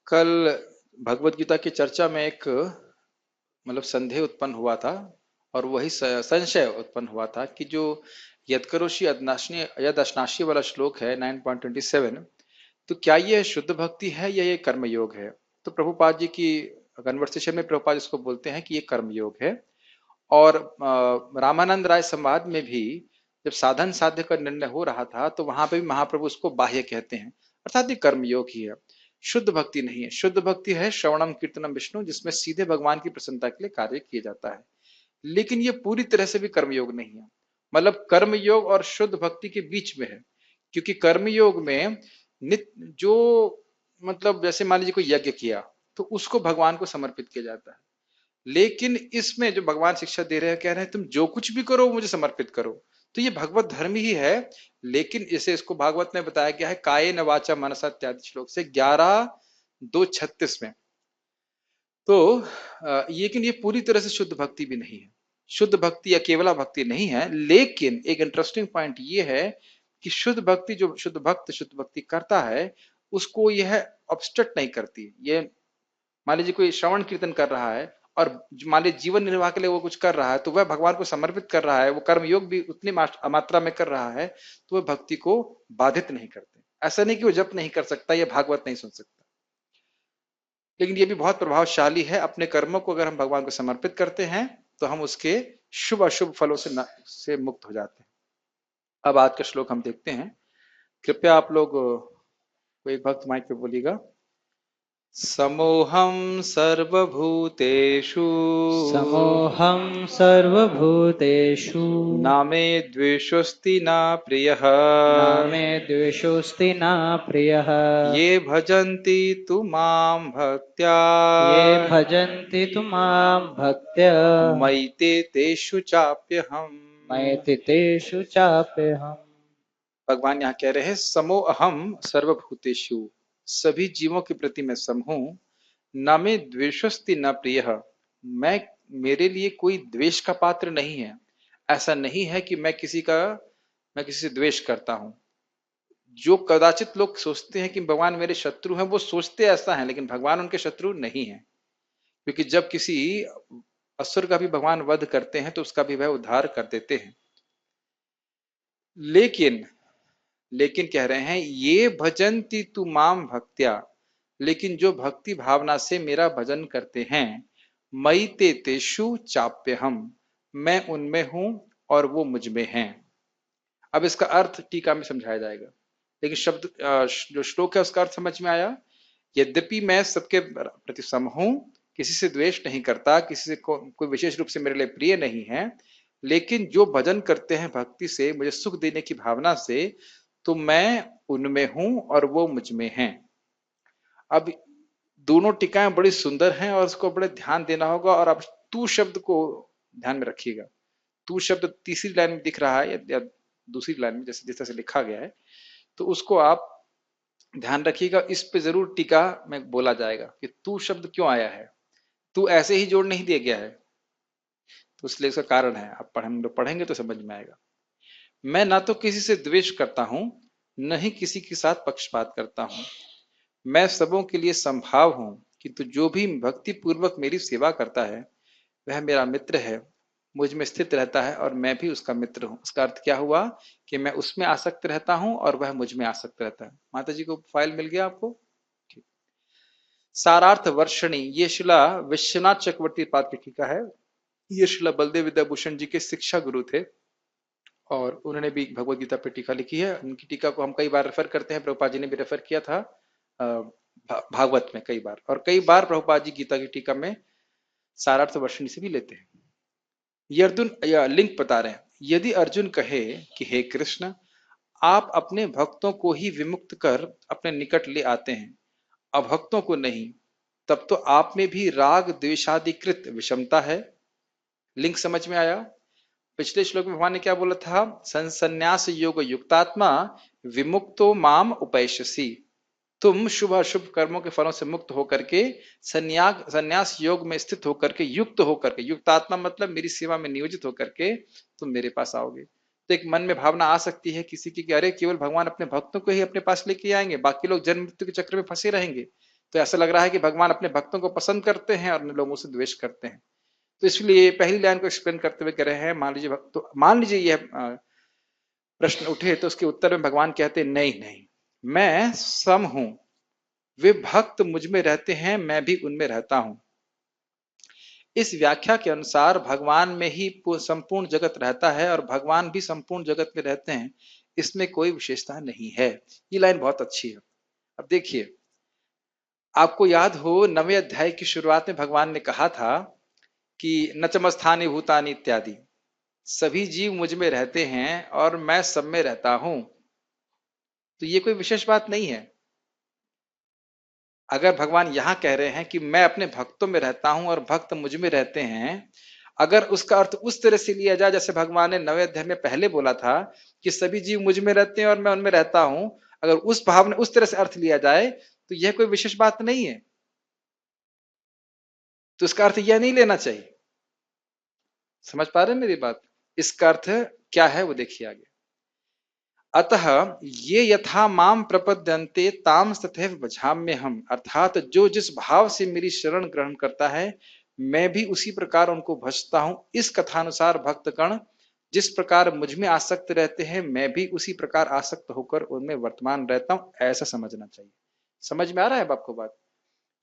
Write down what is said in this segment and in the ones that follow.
कल भगवत गीता की चर्चा में एक मतलब संदेह उत्पन्न हुआ था और वही संशय उत्पन्न हुआ था कि जो यत्करोषि यद अश्नाशी वाला श्लोक है 9.27, तो क्या ये शुद्ध भक्ति है या ये कर्मयोग है। तो प्रभुपाद जी की कन्वर्सेशन में प्रभुपाद इसको बोलते हैं कि ये कर्मयोग है। और रामानंद राय संवाद में भी जब साधन साध्य का निर्णय हो रहा था तो वहां पे भी महाप्रभु उसको बाह्य कहते हैं, अर्थात ये कर्मयोग ही है, शुद्ध भक्ति नहीं है। शुद्ध भक्ति है श्रवणम कीर्तनम विष्णु, जिसमें सीधे भगवान की प्रसन्नता के लिए कार्य किया जाता है। लेकिन ये पूरी तरह से भी कर्मयोग नहीं है, मतलब कर्मयोग और शुद्ध भक्ति के बीच में है। क्योंकि कर्मयोग में नित्य जो मतलब जैसे मान लीजिए कोई यज्ञ किया तो उसको भगवान को समर्पित किया जाता है। लेकिन इसमें जो भगवान शिक्षा दे रहे हैं, कह रहे हैं तुम जो कुछ भी करो मुझे समर्पित करो। तो ये भगवत धर्म ही है। लेकिन इसे इसको भागवत में बताया गया है कायेन वाचा मनसा इत्यादि श्लोक से 11:2:36 में। तो लेकिन ये पूरी तरह से शुद्ध भक्ति भी नहीं है, शुद्ध भक्ति या केवला भक्ति नहीं है। लेकिन एक इंटरेस्टिंग पॉइंट ये है कि शुद्ध भक्ति, जो शुद्ध भक्त शुद्ध भक्ति करता है, उसको यह ऑब्स्ट्रक्ट नहीं करती। ये मान लीजिए कोई श्रवण कीर्तन कर रहा है और मान लीजिए जीवन निर्वाह के लिए वो कुछ कर रहा है, तो वह भगवान को समर्पित कर रहा है, वो कर्मयोग भी उतनी मात्रा में कर रहा है, तो वह भक्ति को बाधित नहीं करते। ऐसा नहीं कि वो जप नहीं कर सकता या भागवत नहीं सुन सकता, लेकिन ये भी बहुत प्रभावशाली है। अपने कर्मों को अगर हम भगवान को समर्पित करते हैं तो हम उसके शुभ अशुभ फलों से मुक्त हो जाते हैं। अब आज का श्लोक हम देखते हैं। कृपया आप लोग कोई भक्त माइक पे बोलिएगा। समोहम सर्वभूतेषु समोहं सर्वभूतेषु न मे द्वेषोऽस्ति न प्रियः न मे द्वेषोऽस्ति न प्रियः ये भजन्ति तु मां भक्त्या ये भजन्ति तु मां भक्त्या मयि ते तेषु चाप्यहम्। मयि तेषु चाप्यहम्। भगवान यहाँ कह रहे हैं समो अहम सर्वभूतेषु, सभी जीवों के प्रति मैं सम हूं। न मे द्वेषस्ति न प्रियः, मैं मेरे लिए कोई द्वेष का पात्र नहीं है। ऐसा नहीं है कि मैं किसी से द्वेष करता हूं। जो कदाचित लोग सोचते हैं कि भगवान मेरे शत्रु हैं, वो सोचते ऐसा है, लेकिन भगवान उनके शत्रु नहीं है। क्योंकि जब किसी असुर का भी भगवान वध करते हैं तो उसका भी वह उद्धार कर देते हैं। लेकिन लेकिन कह रहे हैं ये भजन्ति तु माम भक्त्या, लेकिन जो भक्ति भावना से मेरा भजन करते हैं, मयि ते तेषु चाप्यहम, मैं उनमें हूं और वो मुझ में हैं। अब इसका अर्थ टीका में समझाया जाएगा, लेकिन शब्द जो श्लोक है उसका अर्थ समझ में आया। यद्यपि मैं सबके प्रति सम हूं, किसी से द्वेष नहीं करता, किसी से कोई विशेष रूप से मेरे लिए प्रिय नहीं है, लेकिन जो भजन करते हैं भक्ति से, मुझे सुख देने की भावना से, तो मैं उनमें हूं और वो मुझ में हैं। अब दोनों टीकाएं बड़ी सुंदर हैं और उसको बड़े ध्यान देना होगा। और अब तू शब्द को ध्यान में रखिएगा। तू शब्द तीसरी लाइन में दिख रहा है या दूसरी लाइन में, जैसे जिस तरह से लिखा गया है, तो उसको आप ध्यान रखिएगा। इस पे जरूर टीका में बोला जाएगा कि तू शब्द क्यों आया है। तू ऐसे ही जोड़ नहीं दिया गया है, तो इसलिए इसका कारण है। आप हम लोग पढ़ेंगे तो समझ में आएगा। मैं ना तो किसी से द्वेष करता हूं, न ही किसी के साथ पक्षपात करता हूं। मैं सबों के लिए संभाव हूं, किंतु जो भी भक्ति पूर्वक मेरी सेवा करता है वह मेरा मित्र है, मुझ में स्थित रहता है और मैं भी उसका मित्र हूं। उसका अर्थ क्या हुआ कि मैं उसमें आसक्त रहता हूं और वह मुझ में आसक्त रहता है। माता जी को फाइल मिल गया आपको? ठीक। सारार्थ वर्षणी, ये शिला विश्वनाथ चक्रवर्ती पाद की टीका है। ये शिला बलदेव विद्याभूषण जी के शिक्षा गुरु थे और उन्होंने भी भगवत गीता पर टीका लिखी है। उनकी टीका को हम कई बार रेफर करते हैं, प्रभुपाद जी ने भी रेफर किया था भागवत में कई बार, और कई बार प्रभुपाद जी गीता की टीका में सारार्थ वर्षणी से भी लेते हैं। ये अर्जुन या लिंक बता रहे हैं। यदि अर्जुन कहे कि हे कृष्ण, आप अपने भक्तों को ही विमुक्त कर अपने निकट ले आते हैं, अभक्तों को नहीं, तब तो आप में भी राग द्वेषादिकृत विषमता है। लिंक समझ में आया? पिछले श्लोक में भगवान ने क्या बोला था? संन्यास योग युक्तात्मा विमुक्तो माम उपैष्यसि। तुम शुभ अशुभ कर्मों के फलों से मुक्त होकर के संन्यास योग में स्थित होकर के, युक्त होकर के, युक्तात्मा मतलब मेरी सेवा में नियोजित होकर के तुम मेरे पास आओगे। तो एक मन में भावना आ सकती है किसी की कि अरे केवल भगवान अपने भक्तों को ही अपने पास लेके आएंगे, बाकी लोग जन्म मृत्यु के चक्र में फंसे रहेंगे। तो ऐसा लग रहा है कि भगवान अपने भक्तों को पसंद करते हैं और अन्य लोगों से द्वेष करते हैं। तो इसलिए पहली लाइन को एक्सप्लेन करते हुए कह रहे हैं, मान लीजिए यह प्रश्न उठे तो उसके उत्तर में भगवान कहते हैं, नहीं नहीं, मैं सम हूं, वे भक्त मुझ में रहते हैं, मैं भी उनमें रहता हूं। इस व्याख्या के अनुसार भगवान में ही संपूर्ण जगत रहता है और भगवान भी संपूर्ण जगत में रहते हैं, इसमें कोई विशेषता नहीं है। ये लाइन बहुत अच्छी है। अब देखिए, आपको याद हो 9वें अध्याय की शुरुआत में भगवान ने कहा था कि नचमस्थानी भूतानी इत्यादि, सभी जीव मुझ में रहते हैं और मैं सब में रहता हूं। तो ये कोई विशेष बात नहीं है। अगर भगवान यहां कह रहे हैं कि मैं अपने भक्तों में रहता हूं और भक्त मुझ में रहते हैं, अगर उसका अर्थ उस तरह से लिया जाए जैसे भगवान ने 9वें अध्याय में पहले बोला था कि सभी जीव मुझ में रहते हैं और मैं उनमें रहता हूं, अगर उस भाव ने उस तरह से अर्थ लिया जाए तो यह कोई विशेष बात नहीं है। तो इसका अर्थ यह नहीं लेना चाहिए। समझ पा रहे हैं मेरी बात? इसका अर्थ क्या है वो देखिए आगे। अतः ये यथा माम प्रपद्यन्ते ताम तथैव भजाम्य हम, अर्थात जो जिस भाव से मेरी शरण ग्रहण करता है मैं भी उसी प्रकार उनको भजता हूं। इस कथानुसार भक्तगण जिस प्रकार मुझ में आसक्त रहते हैं मैं भी उसी प्रकार आसक्त होकर उनमें वर्तमान रहता हूं, ऐसा समझना चाहिए। समझ में आ रहा है आपको बात?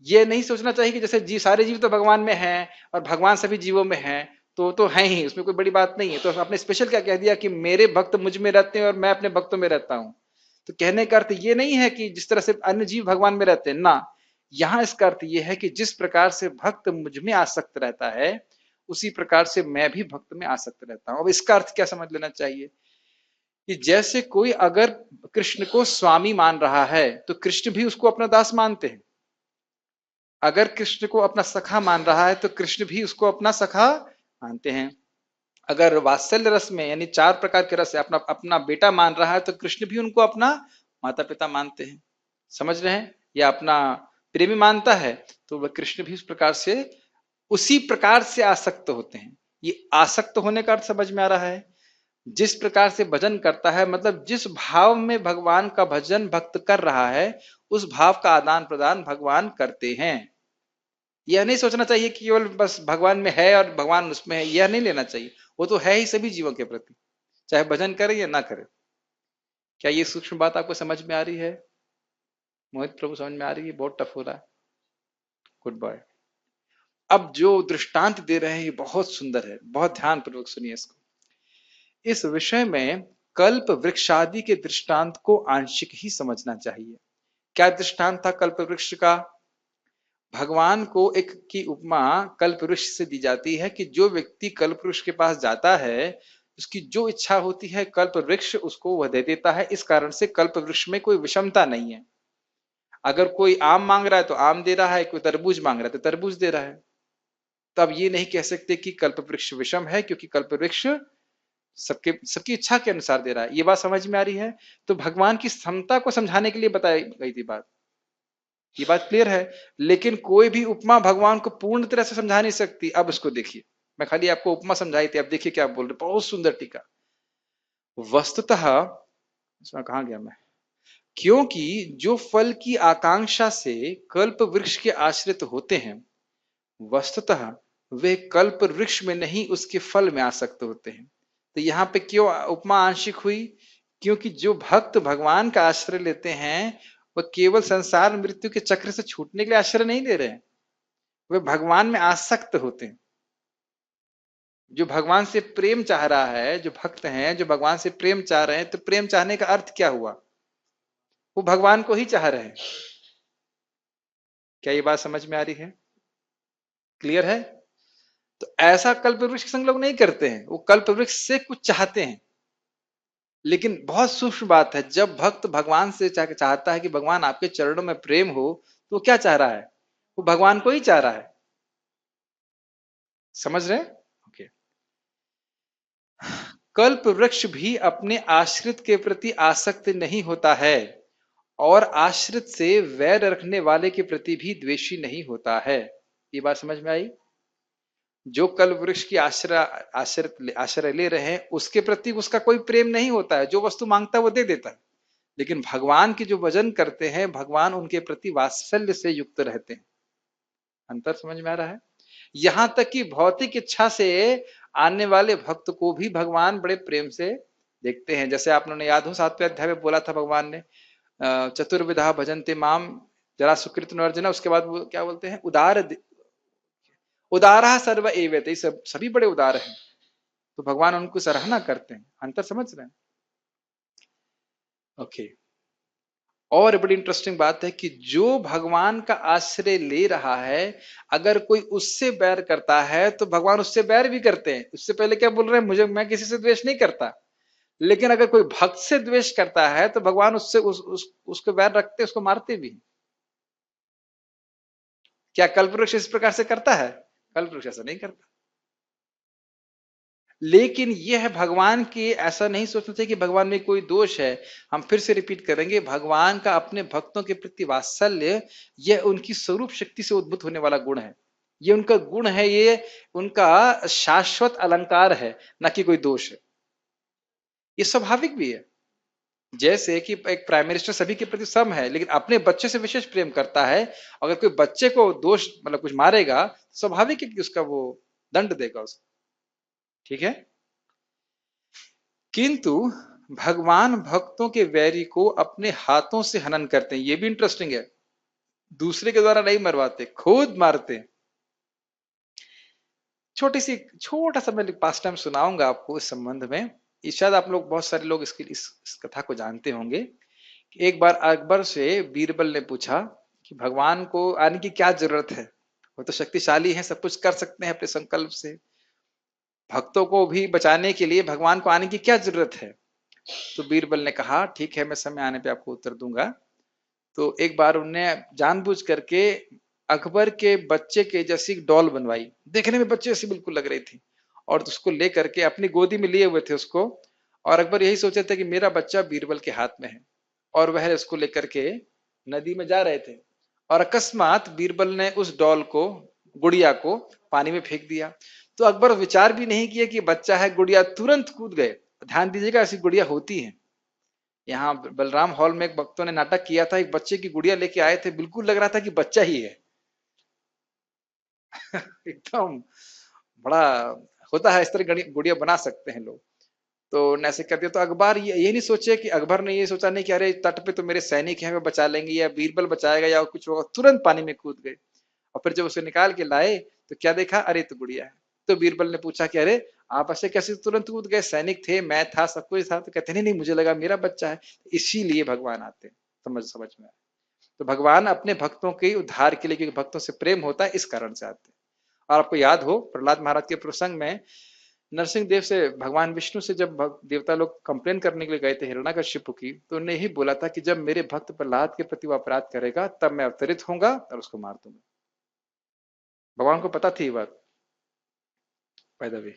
ये नहीं सोचना चाहिए कि जैसे जी सारे जीव तो भगवान में हैं और भगवान सभी जीवों में हैं, तो है ही, उसमें कोई बड़ी बात नहीं है। तो आपने स्पेशल क्या कह दिया कि मेरे भक्त मुझ में रहते हैं और मैं अपने भक्तों में रहता हूं। तो कहने का अर्थ ये नहीं है कि जिस तरह से अन्य जीव भगवान में रहते हैं ना, यहां इसका अर्थ यह है कि जिस प्रकार से भक्त मुझ में आसक्त रहता है उसी प्रकार से मैं भी भक्त में आसक्त रहता हूं। अब इसका अर्थ क्या समझ लेना चाहिए कि जैसे कोई अगर कृष्ण को स्वामी मान रहा है तो कृष्ण भी उसको अपना दास मानते हैं। अगर कृष्ण को अपना सखा मान रहा है तो कृष्ण भी उसको अपना सखा मानते हैं। अगर वात्सल्य रस में यानी 4 प्रकार के रस है अपना अपना बेटा मान रहा है तो कृष्ण भी उनको अपना माता पिता मानते हैं। समझ रहे हैं? या अपना प्रेमी मानता है तो वह कृष्ण भी उस प्रकार से उसी प्रकार से आसक्त होते हैं। ये आसक्त होने का अर्थ समझ में आ रहा है? जिस प्रकार से भजन करता है मतलब जिस भाव में भगवान का भजन भक्त कर रहा है उस भाव का आदान प्रदान भगवान करते हैं। यह नहीं सोचना चाहिए कि केवल बस भगवान में है और भगवान उसमें है, यह नहीं लेना चाहिए। वो तो है ही सभी जीवों के प्रति, चाहे भजन करे या ना करे। क्या ये सूक्ष्म बात आपको समझ में आ रही है? मोहित प्रभु समझ में आ रही है? बहुत टफ हो रहा है। Good boy. अब जो दृष्टांत दे रहे हैं ये बहुत सुंदर है, बहुत ध्यान पूर्वक सुनिए इसको। इस विषय में कल्प वृक्षादि के दृष्टांत को आंशिक ही समझना चाहिए। क्या दृष्टांत था कल्प वृक्ष का? भगवान को एक की उपमा कल्प वृक्ष से दी जाती है कि जो व्यक्ति कल्प वृक्ष के पास जाता है उसकी जो इच्छा होती है कल्प वृक्ष उसको वह दे देता है। इस कारण से कल्प वृक्ष में कोई विषमता नहीं है। अगर कोई आम मांग रहा है तो आम दे रहा है, कोई तरबूज मांग रहा है तो तरबूज दे रहा है। तब ये नहीं कह सकते कि कल्प वृक्ष विषम है, क्योंकि कल्प वृक्ष सबकी इच्छा के अनुसार दे रहा है। ये बात समझ में आ रही है? तो भगवान की समता को समझाने के लिए बताई गई थी बात। ये बात क्लियर है? लेकिन कोई भी उपमा भगवान को पूर्ण तरह से समझा नहीं सकती। अब इसको देखिए, मैं खाली आपको उपमा समझाई थी, अब देखिए क्या बोल रहे, बहुत सुंदर टीका। वस्तुतः इसमें कहा गया मैं, क्योंकि जो फल की आकांक्षा से कल्प वृक्ष के आश्रित होते हैं वस्तुतः वे कल्प वृक्ष में नहीं उसके फल में आसक्त होते हैं। तो यहाँ पे क्यों उपमा आंशिक हुई? क्योंकि जो भक्त भगवान का आश्रय लेते हैं वह केवल संसार मृत्यु के चक्र से छूटने के लिए आश्रय नहीं ले रहे हैं, वे भगवान में आसक्त होते हैं। जो भगवान से प्रेम चाह रहा है, जो भक्त हैं जो भगवान से प्रेम चाह रहे हैं, तो प्रेम चाहने का अर्थ क्या हुआ? वो भगवान को ही चाह रहे हैं। क्या ये बात समझ में आ रही है? क्लियर है? तो ऐसा कल्प वृक्ष संग लोग नहीं करते हैं, वो कल्प वृक्ष से कुछ चाहते हैं। लेकिन बहुत सूक्ष्म बात है, जब भक्त भगवान से चाहता है कि भगवान आपके चरणों में प्रेम हो, तो वो क्या चाह रहा है? वो भगवान को ही चाह रहा है। समझ रहे? ओके। कल्प वृक्ष भी अपने आश्रित के प्रति आसक्त नहीं होता है और आश्रित से वैर रखने वाले के प्रति भी द्वेषी नहीं होता है। ये बात समझ में आई? जो कल्प वृक्ष की आश्रय ले रहे हैं उसके प्रति उसका कोई प्रेम नहीं होता है, जो वस्तु मांगता है वो दे देता है। लेकिन भगवान की जो भजन करते हैं, भगवान उनके प्रति वात्सल्य से युक्त रहते हैं। अंतर समझ में आ रहा है? यहां तक कि भौतिक इच्छा से आने वाले भक्त को भी भगवान बड़े प्रेम से देखते हैं। जैसे आप लोगों ने याद हो 7वें अध्याय में बोला था भगवान ने, चतुर्विधा भजन्ते माम जरा सुकृत अर्जुन, उसके बाद वो क्या बोलते हैं, उदारा सर्व एवेते, सब सभी बड़े उदार हैं, तो भगवान उनको सराहना करते हैं। अंतर समझ रहे हैं? ओके। और बड़ी इंटरेस्टिंग बात है कि जो भगवान का आश्रय ले रहा है, अगर कोई उससे बैर करता है तो भगवान उससे बैर भी करते हैं। उससे पहले क्या बोल रहे हैं, मुझे, मैं किसी से द्वेष नहीं करता, लेकिन अगर कोई भक्त से द्वेष करता है तो भगवान उससे उसको बैर रखते, उसको मारते भी। क्या कल्पवृक्ष इस प्रकार से करता है? कल्पवृक्ष ऐसा नहीं करता। लेकिन यह भगवान की, ऐसा नहीं सोचना चाहिए कि भगवान में कोई दोष है। हम फिर से रिपीट करेंगे, भगवान का अपने भक्तों के प्रति वात्सल्य, यह उनकी स्वरूप शक्ति से उद्भूत होने वाला गुण है। ये उनका गुण है, ये उनका शाश्वत अलंकार है, ना कि कोई दोष है। ये स्वाभाविक भी है। जैसे कि एक प्राइम मिनिस्टर सभी के प्रति सम है, लेकिन अपने बच्चे से विशेष प्रेम करता है। अगर कोई बच्चे को दोष, मतलब कुछ मारेगा, स्वाभाविक है कि उसका वो दंड देगा उसको। ठीक है। किंतु भगवान भक्तों के वैरी को अपने हाथों से हनन करते हैं। ये भी इंटरेस्टिंग है, दूसरे के द्वारा नहीं मरवाते, खुद मारते हैं। छोटा सा मैं पास टाइम सुनाऊंगा आपको इस संबंध में। शायद आप लोग, बहुत सारे लोग इस कथा को जानते होंगे। एक बार अकबर से बीरबल ने पूछा कि भगवान को आने की क्या जरूरत है, वो तो शक्तिशाली है, सब कुछ कर सकते हैं अपने संकल्प से, भक्तों को भी बचाने के लिए भगवान को आने की क्या जरूरत है? तो बीरबल ने कहा, ठीक है, मैं समय आने पे आपको उत्तर दूंगा। तो एक बार उनने जानबूझ करके अकबर के बच्चे के जैसी डॉल बनवाई, देखने में बच्चे जैसी बिल्कुल लग रही थी, और उसको लेकर के अपनी गोदी में लिए हुए थे उसको। और अकबर यही सोचे थे कि मेरा बच्चा बीरबल के हाथ में है, और वह उसको लेकर के नदी में जा रहे थे। और अकस्मात बीरबल ने उस डॉल को, गुड़िया को पानी में फेंक दिया। तो अकबर विचार भी नहीं किया कि बच्चा है, गुड़िया, तुरंत कूद गए। ध्यान दीजिएगा, ऐसी गुड़िया होती है। यहाँ बलराम हॉल में एक भक्तों ने नाटक किया था, एक बच्चे की गुड़िया लेके आए थे, बिल्कुल लग रहा था कि बच्चा ही है। एकदम बड़ा होता है, इस तरह गुड़िया बना सकते हैं लोग। तो ऐसे कर दिया। तो अकबर ये नहीं सोचे कि, अकबर ने ये सोचा नहीं कि अरे तट पे तो मेरे सैनिक हैं, वे बचा लेंगे, या बीरबल बचाएगा, या कुछ होगा, तुरंत पानी में कूद गए। और फिर जब उसे निकाल के लाए तो क्या देखा, अरे तो गुड़िया है। तो बीरबल ने पूछा कि अरे आप ऐसे कैसे तुरंत कूद गए, सैनिक थे, मैं था, सब कुछ था। तो कहते नहीं नहीं, मुझे लगा मेरा बच्चा है। इसीलिए भगवान आते हैं। समझ में आया? तो भगवान अपने भक्तों के उद्धार के लिए, क्योंकि भक्तों से प्रेम होता है, इस कारण से आते हैं। और आपको याद हो प्रहलाद महाराज के प्रसंग में, नरसिंह देव से भगवान विष्णु से जब देवता लोग कंप्लेन करने के लिए गए थे हिरण्यकश्यप की, तो उन्हें यही बोला था कि जब मेरे भक्त प्रहलाद के प्रति वो अपराध करेगा तब मैं अवतरित होऊंगा और उसको मार दूंगा। भगवान को पता थी ये बात। बाय द वे,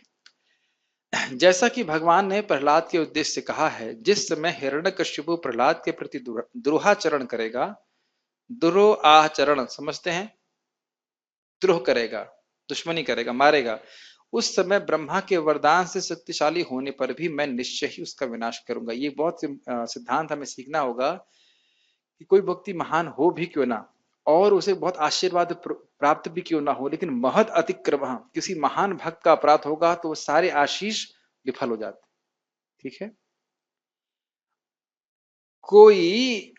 जैसा कि भगवान ने प्रहलाद के उद्देश्य से कहा है, जिस समय हिरण्यकश्यप प्रहलाद के प्रति द्रोहाचरण करेगा, द्रोह आचरण समझते हैं, द्रोह करेगा, दुश्मनी करेगा, मारेगा, उस समय ब्रह्मा के वरदान से शक्तिशाली होने पर भी मैं निश्चय ही उसका विनाश करूंगा। ये बहुत सिद्धांत हमें सीखना होगा कि कोई व्यक्ति महान हो भी क्यों ना, और उसे बहुत आशीर्वाद प्राप्त भी क्यों ना हो, लेकिन महद अतिक्रम, किसी महान भक्त का अपराध होगा तो वो सारे आशीष विफल हो जाते। ठीक है। कोई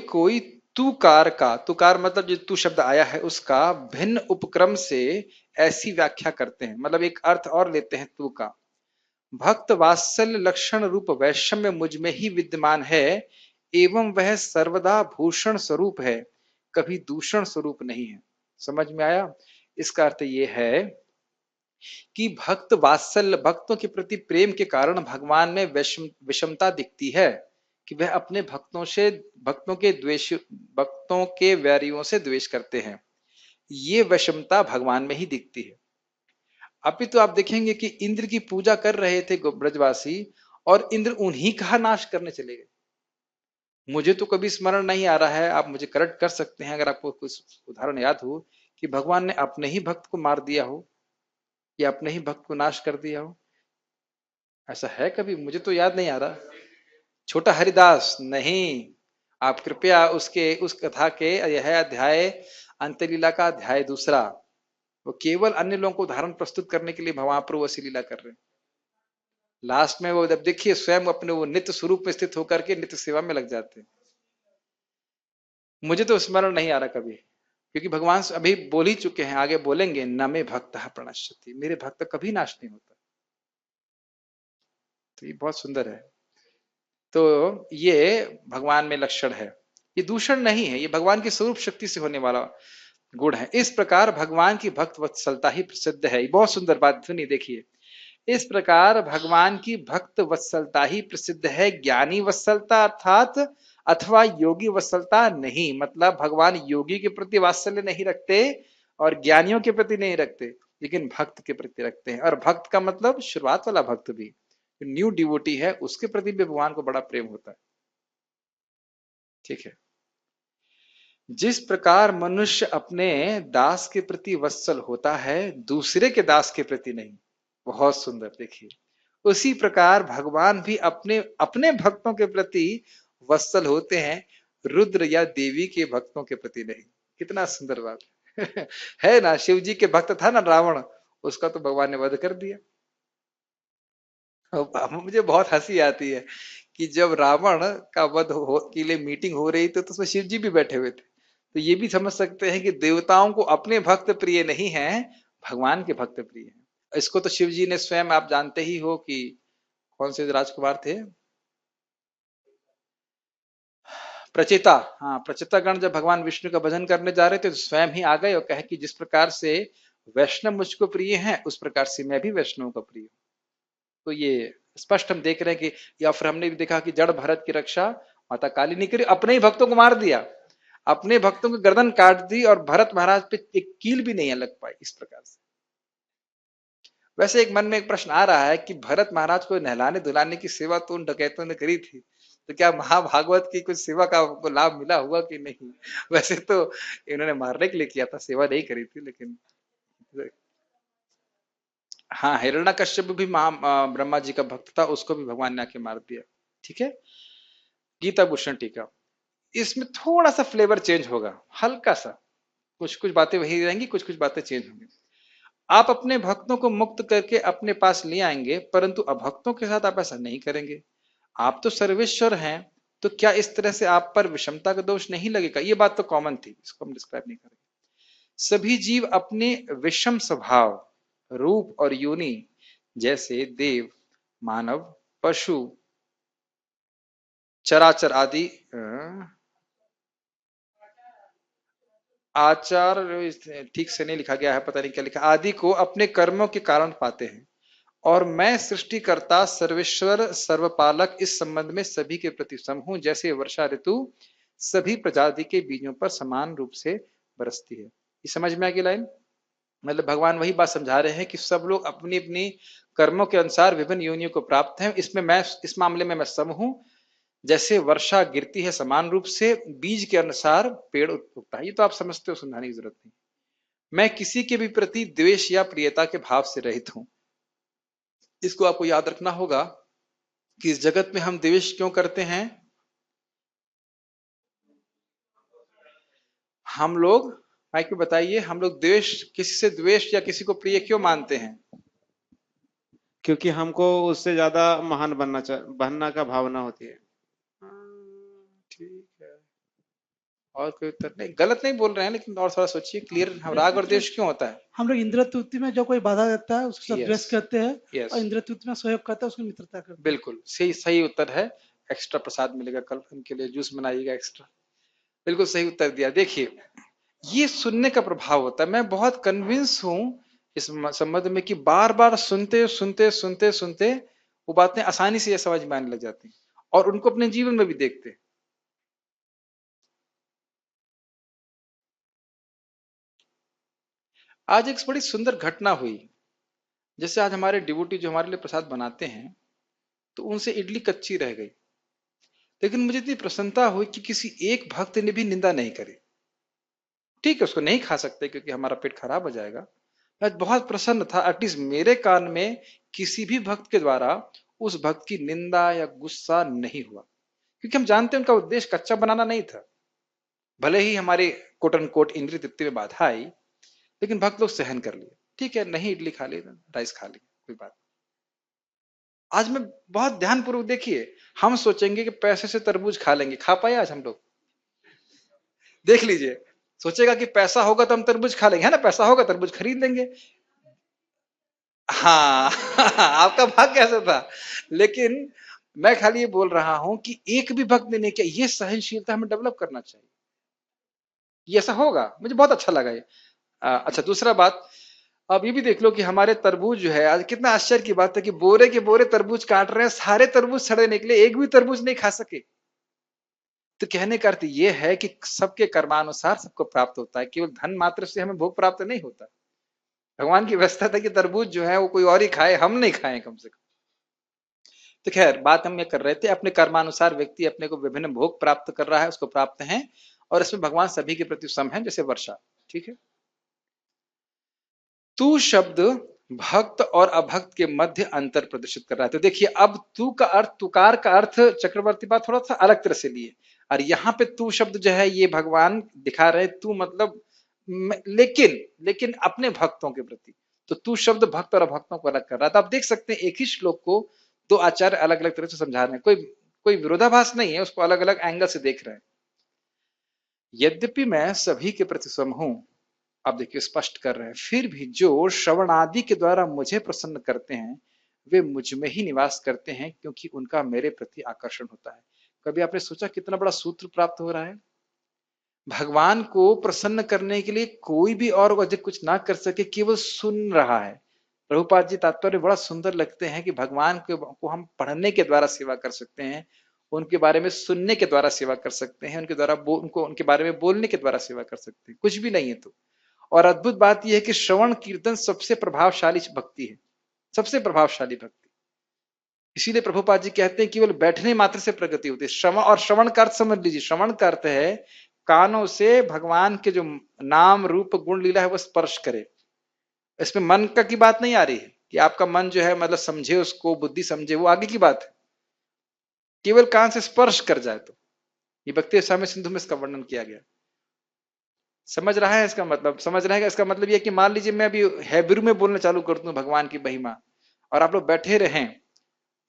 कोई तुकार का, तुकार मतलब जो तू शब्द आया है उसका भिन्न उपक्रम से ऐसी व्याख्या करते हैं, मतलब एक अर्थ और लेते हैं तू का। भक्त वात्सल्य लक्षण रूप वैषम्य मुझ में ही विद्यमान है, एवं वह सर्वदा भूषण स्वरूप है, कभी दूषण स्वरूप नहीं है। समझ में आया? इसका अर्थ ये है कि भक्त वात्सल्य, भक्तों के प्रति प्रेम के कारण भगवान में विषमता दिखती है, कि वह अपने भक्तों के वैरियों से द्वेष करते हैं। ये विषमता भगवान में ही दिखती है। अभी तो आप देखेंगे कि इंद्र की पूजा कर रहे थे ब्रजवासी, और इंद्र उन्हीं का नाश करने चले गए। मुझे तो कभी स्मरण नहीं आ रहा है, आप मुझे करेक्ट कर सकते हैं अगर आपको कुछ उदाहरण याद हो, कि भगवान ने अपने ही भक्त को मार दिया हो, या अपने ही भक्त को नाश कर दिया हो। ऐसा है कभी? मुझे तो याद नहीं आ रहा। छोटा हरिदास नहीं। आप कृपया उसके उस कथा के, यह अध्याय अंत्यलीला का अध्याय दूसरा, वो केवल अन्य लोगों को उदाहरण प्रस्तुत करने के लिए महाप्रभु ऐसी लीला कर रहे हैं। लास्ट में वो जब देखिए स्वयं अपने वो नित्य स्वरूप में स्थित होकर के नित्य सेवा में लग जाते हैं। मुझे तो स्मरण नहीं आ रहा कभी, क्योंकि भगवान अभी बोल ही चुके हैं, आगे बोलेंगे, न मे भक्त प्रणश्यति, मेरे भक्त कभी नाश नहीं होता। तो ये बहुत सुंदर है। तो ये भगवान में लक्षण है, ये दूषण नहीं है, ये भगवान की स्वरूप शक्ति से होने वाला गुण है। इस प्रकार भगवान की भक्त वत्सलता ही प्रसिद्ध है। बहुत सुंदर बात सुनिए, देखिए, इस प्रकार भगवान की भक्त वत्सलता ही प्रसिद्ध है, ज्ञानी वत्सलता अर्थात अथवा योगी वत्सलता नहीं। मतलब भगवान योगी के प्रति वात्सल्य नहीं रखते और ज्ञानियों के प्रति नहीं रखते, लेकिन भक्त के प्रति रखते हैं। और भक्त का मतलब शुरुआत वाला भक्त भी, न्यू डिवोटी है, उसके प्रति भी भगवान को बड़ा प्रेम होता है। ठीक है। जिस प्रकार मनुष्य अपने दास के प्रति वत्सल होता है, दूसरे के दास के प्रति नहीं। बहुत सुंदर, देखिए, उसी प्रकार भगवान भी अपने अपने भक्तों के प्रति वत्सल होते हैं, रुद्र या देवी के भक्तों के प्रति नहीं। कितना सुंदर बात है ना। शिव जी के भक्त था ना रावण, उसका तो भगवान ने वध कर दिया। मुझे बहुत हंसी आती है कि जब रावण का वध के लिए मीटिंग हो रही थी, तो उसमें शिव जी भी बैठे हुए थे। तो ये भी समझ सकते हैं कि देवताओं को अपने भक्त प्रिय नहीं है, भगवान के भक्त प्रिय हैं। इसको तो शिव जी ने स्वयं, आप जानते ही हो कि कौन से राजकुमार थे, प्रचेता। हाँ, प्रचेता गण जब भगवान विष्णु का भजन करने जा रहे थे, तो स्वयं ही आ गए और कहे कि जिस प्रकार से वैष्णव मुझको प्रिय है, उस प्रकार से मैं भी वैष्णव का प्रिय हूँ। तो ये स्पष्ट हम देख रहे हैं कि, या फिर हमने भी देखा कि जड़ भरत की रक्षा माता काली ने करी, अपने ही भक्तों को मार दिया, अपने भक्तों की गर्दन काट दी, और भरत महाराज पे एक कील भी नहीं लग पाई। इस प्रकार से वैसे एक मन में एक प्रश्न आ रहा है कि भरत महाराज को नहलाने धुलाने की सेवा तो उन डकैतों ने करी थी, तो क्या महाभागवत की कुछ सेवा का उनको लाभ मिला हुआ कि नहीं? वैसे तो इन्होंने मारने के लिए किया था, सेवा नहीं करी थी। लेकिन हाँ, हिरण्यकश्यप भी ब्रह्मा जी का भक्त था, उसको भी भगवान ने आके मार दिया। ठीक है। गीता भूषण टीका, इसमें थोड़ा सा फ्लेवर चेंज होगा, हल्का सा, कुछ कुछ बातें वही रहेंगी, कुछ कुछ बातें चेंज होंगी। आप अपने भक्तों को मुक्त करके अपने पास ले आएंगे, परंतु अभक्तों के साथ आप ऐसा नहीं करेंगे। आप तो सर्वेश्वर हैं, तो क्या इस तरह से आप पर विषमता का दोष नहीं लगेगा? ये बात तो कॉमन थी, इसको हम डिस्क्राइब नहीं करेंगे। सभी जीव अपने विषम स्वभाव, रूप और योनि, जैसे देव, मानव, पशु, चराचर आदि, आचार ठीक से नहीं लिखा गया है, पता नहीं क्या लिखा, आदि को अपने कर्मों के कारण पाते हैं। और मैं सृष्टिकर्ता, सर्वेश्वर, सर्वपालक इस संबंध में सभी के प्रति सम हूं, जैसे वर्षा ऋतु सभी प्रजाति के बीजों पर समान रूप से बरसती है। ये समझ में आ गई लाइन? मतलब भगवान वही बात समझा रहे हैं कि सब लोग अपनी अपनी कर्मों के अनुसार विभिन्न योनियों को प्राप्त हैं। इसमें मैं, इस मामले में मैं सम हूं, जैसे वर्षा गिरती है समान रूप से, बीज के अनुसार पेड़ उगता है। ये तो आप समझते हो, समझाने की जरूरत नहीं। मैं किसी के भी प्रति द्वेष या प्रियता के भाव से रहित हूं। इसको आपको याद रखना होगा कि इस जगत में हम द्वेष क्यों करते हैं। हम लोग, माइक पे बताइए, हम लोग द्वेष, किसी से द्वेष या किसी को प्रिय क्यों मानते हैं? क्योंकि हमको उससे ज्यादा महान बनना का भावना होती है। ठीक है, और कोई उत्तर नहीं, गलत नहीं बोल रहे हैं, लेकिन और थोड़ा सोचिए क्लियर। हम राग और द्वेष क्यों होता है? हम लोग इंद्रतुति में जो कोई बाधा देता है उसके साथ द्वेष करते हैं, यस, और इंद्रतुति में सहयोग करता है उसकी मित्रता करते हैं। बिल्कुल सही, सही उत्तर है। एक्स्ट्रा प्रसाद मिलेगा कल, उनके लिए जूस बनाइएगा एक्स्ट्रा। बिल्कुल सही उत्तर दिया। देखिए, ये सुनने का प्रभाव होता है। मैं बहुत कन्विंस हूं इस संबंध में कि बार बार सुनते सुनते सुनते सुनते वो बातें आसानी से समझ में आने लग जाती हैं, और उनको अपने जीवन में भी देखते हैं। आज एक बड़ी सुंदर घटना हुई। जैसे आज हमारे डिवोटी जो हमारे लिए प्रसाद बनाते हैं, तो उनसे इडली कच्ची रह गई, लेकिन मुझे इतनी प्रसन्नता हुई कि किसी एक भक्त ने भी निंदा नहीं करी। ठीक है, उसको नहीं खा सकते क्योंकि हमारा पेट खराब हो जाएगा। मैं बहुत प्रसन्न था, एटलीस्ट मेरे कान में किसी भी भक्त के द्वारा उस भक्त की निंदा या गुस्सा नहीं हुआ। क्योंकि हम जानते हैं उनका उद्देश्य कच्चा बनाना नहीं था। भले ही हमारे कोट एंड कोट इंद्रिय तृप्ति में बाधा आई, लेकिन भक्त लोग सहन कर लिए। ठीक है, नहीं इडली खा ली, राइस खा ली, कोई बात। आज में बहुत ध्यानपूर्वक देखिए, हम सोचेंगे कि पैसे से तरबूज खा लेंगे, खा पाए आज हम लोग? देख लीजिए, सोचेगा कि पैसा होगा तो हम तरबूज खा लेंगे, है ना, पैसा होगा तरबूज खरीद लेंगे। हाँ आपका भाग कैसा था? लेकिन मैं खाली ये बोल रहा हूं कि एक भी भक्त ने नहीं किया। ये सहनशीलता हमें डेवलप करना चाहिए, ये ऐसा होगा। मुझे बहुत अच्छा लगा ये। अच्छा, दूसरा बात, अब ये भी देख लो कि हमारे तरबूज जो है, आज कितना आश्चर्य की बात है कि बोरे के बोरे तरबूज काट रहे हैं, सारे तरबूज सड़े निकले, एक भी तरबूज नहीं खा सके। तो कहने का अर्थ ये है कि सबके कर्मानुसार सबको प्राप्त होता है, केवल धन मात्र से हमें भोग प्राप्त नहीं होता। भगवान की व्यवस्था था कि तरबूज जो है वो कोई और ही खाए, हम नहीं खाएं कम से कम। तो खैर, बात हम ये कर रहे थे, अपने कर्मानुसार व्यक्ति अपने को विभिन्न भोग प्राप्त कर रहा है, उसको प्राप्त है, और इसमें भगवान सभी के प्रति सम है, जैसे वर्षा। ठीक है। तू शब्द भक्त और अभक्त के मध्य अंतर प्रदर्शित कर रहा है। तो देखिए, अब तू का अर्थ, तुकार का अर्थ चक्रवर्ती बात थोड़ा सा अलग तरह से लिए, और यहाँ पे तू शब्द जो है ये भगवान दिखा रहे, तू मतलब लेकिन अपने भक्तों के प्रति। तो तू शब्द भक्त और अभक्तों को अलग कर रहा था। आप देख सकते हैं एक ही श्लोक को दो आचार्य अलग अलग तरह से समझा रहे हैं, कोई विरोधाभास नहीं है, उसको अलग अलग एंगल से देख रहे हैं। यद्यपि मैं सभी के प्रति सम हूं, अब देखिए स्पष्ट कर रहे हैं, फिर भी जो श्रवण आदि के द्वारा मुझे प्रसन्न करते हैं वे मुझ में ही निवास करते हैं, क्योंकि उनका मेरे प्रति आकर्षण होता है। कभी आपने सोचा कितना बड़ा सूत्र प्राप्त हो रहा है? भगवान को प्रसन्न करने के लिए कोई भी और अधिक कुछ ना कर सके, केवल सुन रहा है। प्रभुपाद जी तात्पर्य बड़ा सुंदर लगते हैं कि भगवान को हम पढ़ने के द्वारा सेवा कर सकते हैं, उनके बारे में सुनने के द्वारा सेवा कर सकते हैं, उनके द्वारा उनके बारे में बोलने के द्वारा सेवा कर सकते हैं, कुछ भी नहीं है तो। और अद्भुत बात यह है कि श्रवण कीर्तन सबसे प्रभावशाली भक्ति है, सबसे प्रभावशाली भक्ति। इसीलिए प्रभुपाद जी कहते हैं केवल बैठने मात्र से प्रगति होती है। श्रवण, और श्रवण का अर्थ समझ लीजिए, श्रवण का अर्थ है कानों से भगवान के जो नाम रूप गुण लीला है वो स्पर्श करे। इसमें मन का की बात नहीं आ रही है कि आपका मन जो है मतलब समझे उसको, बुद्धि समझे, वो आगे की बात है। केवल कान से स्पर्श कर जाए तो। ये भक्ति स्वामी सिंधु में इसका वर्णन किया गया। समझ रहा है इसका मतलब? समझ रहे हैं इसका मतलब यह कि मान लीजिए मैं अभी हैब्रू में बोलना चालू कर दूं भगवान की महिमा, और आप लोग बैठे रहें,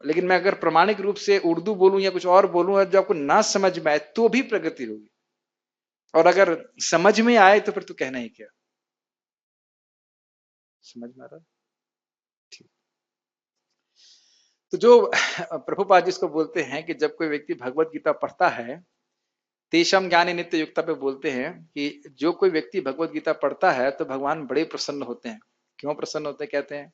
लेकिन मैं अगर प्रामाणिक रूप से उर्दू बोलूं या कुछ और बोलूं और जो आपको ना समझ में आए तो भी प्रगति होगी, और अगर समझ में आए तो फिर तो कहना ही क्या। समझ में आ रहा? ठीक। तो जो प्रभुपाद जी इसको बोलते हैं कि जब कोई व्यक्ति भगवत गीता पढ़ता है, तेषम ज्ञानी नित्य युक्ता पे बोलते हैं कि जो कोई व्यक्ति भगवत गीता पढ़ता है तो भगवान बड़े प्रसन्न होते हैं। क्यों प्रसन्न होते हैं? कहते हैं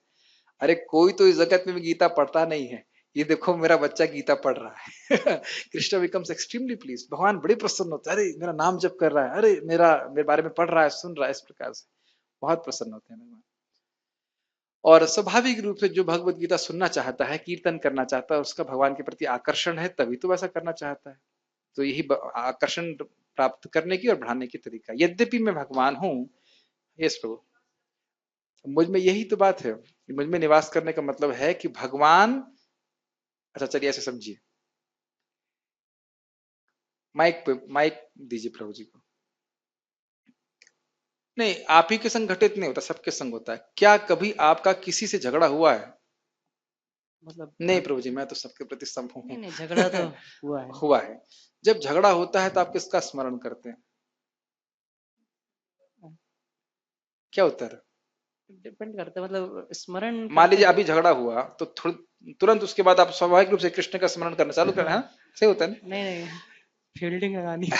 अरे कोई तो इस जगत में भी गीता पढ़ता नहीं है, ये देखो मेरा बच्चा गीता पढ़ रहा है। Krishna becomes extremely please. भगवान बड़े प्रसन्न होते हैं, अरे मेरा नाम जप कर रहा है, अरे मेरे बारे में पढ़ रहा है, सुन रहा है, इस प्रकार से बहुत प्रसन्न होते हैं भगवान। और स्वाभाविक रूप से जो भगवत गीता सुनना चाहता है, कीर्तन करना चाहता है, उसका भगवान के प्रति आकर्षण है, तभी तो वैसा करना चाहता है। तो यही आकर्षण प्राप्त करने की और बढ़ाने की तरीका। यद्यपि मैं भगवान हूं, यस प्रभु, मुझ में यही तो बात है। मुझ में निवास करने का मतलब है कि भगवान, अच्छा चलिए ऐसे समझिए, माइक दीजिए प्रभु जी को। नहीं, आप ही के संग घटित नहीं होता, सबके संग होता है। क्या कभी आपका किसी से झगड़ा हुआ है? मतलब नहीं प्रभु जी, मैं तो सबके प्रति सम हूं। नहीं, झगड़ा तो हुआ है। हुआ है। जब झगड़ा होता है तो आप किसका स्मरण करते हैं? क्या उत्तर है? डिपेंड करता है, मतलब स्मरण मान लीजिए अभी झगड़ा हुआ तो तुरंत उसके बाद आप स्वाभाविक रूप से कृष्ण का स्मरण करना चालू करें। हाँ, सही होता है ना? नहीं, फील्डिंग लगानी।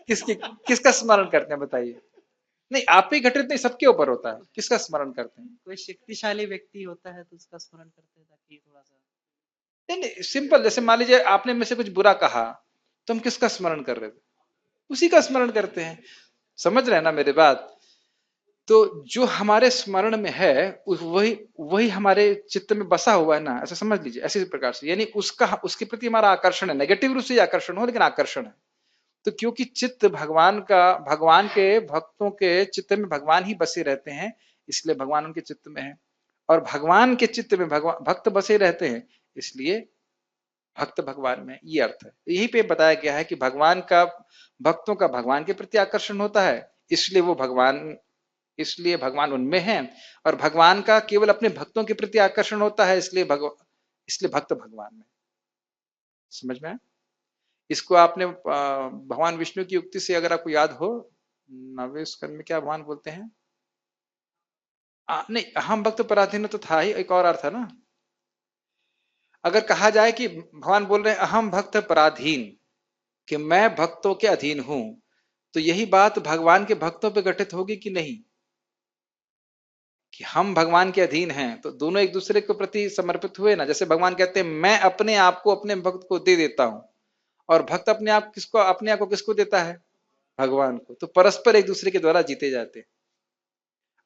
किसका स्मरण करते हैं बताइए? नहीं, आप ही घटित नहीं, सबके ऊपर होता है। किसका स्मरण करते हैं? कोई शक्तिशाली व्यक्ति होता है तो उसका स्मरण करते हैं, ताकि थोड़ा सा। नहीं, सिंपल, जैसे मान लीजिए आपने में से कुछ बुरा कहा तो हम किसका स्मरण कर रहे थे? उसी का स्मरण करते हैं। समझ रहे हैं ना मेरी बात? तो जो हमारे स्मरण में है वही हमारे चित्त में बसा हुआ है ना, ऐसा समझ लीजिए। ऐसे प्रकार से यानी उसके प्रति हमारा आकर्षण है, नेगेटिव रूप से आकर्षण हो, लेकिन आकर्षण है। तो क्योंकि चित्त भगवान के भक्तों के चित्त में भगवान ही बसे रहते हैं, इसलिए भगवान उनके चित्त में है, और भगवान के चित्त में भक्त बसे रहते हैं, इसलिए भक्त भगवान में, ये अर्थ है। यही पे बताया गया है कि भगवान का, भक्तों का भगवान के प्रति आकर्षण होता है, इसलिए वो भगवान, इसलिए भगवान उनमें है, और भगवान का केवल अपने भक्तों के प्रति आकर्षण होता है, इसलिए भक्त भगवान में। समझ में आया? इसको आपने भगवान विष्णु की उक्ति से अगर आपको याद हो, नवे स्कंद में क्या भगवान बोलते हैं, नहीं अहम भक्त पराधीन तो था ही, एक और अर्थ है ना। अगर कहा जाए कि भगवान बोल रहे हैं अहम भक्त पराधीन, कि मैं भक्तों के अधीन हूं, तो यही बात भगवान के भक्तों पे घटित होगी कि नहीं, कि हम भगवान के अधीन हैं, तो दोनों एक दूसरे के प्रति समर्पित हुए ना। जैसे भगवान कहते हैं मैं अपने आप को अपने भक्त को दे देता हूं, और भक्त अपने आप को किसको देता है, भगवान को। तो परस्पर एक दूसरे के द्वारा जीते जाते हैं।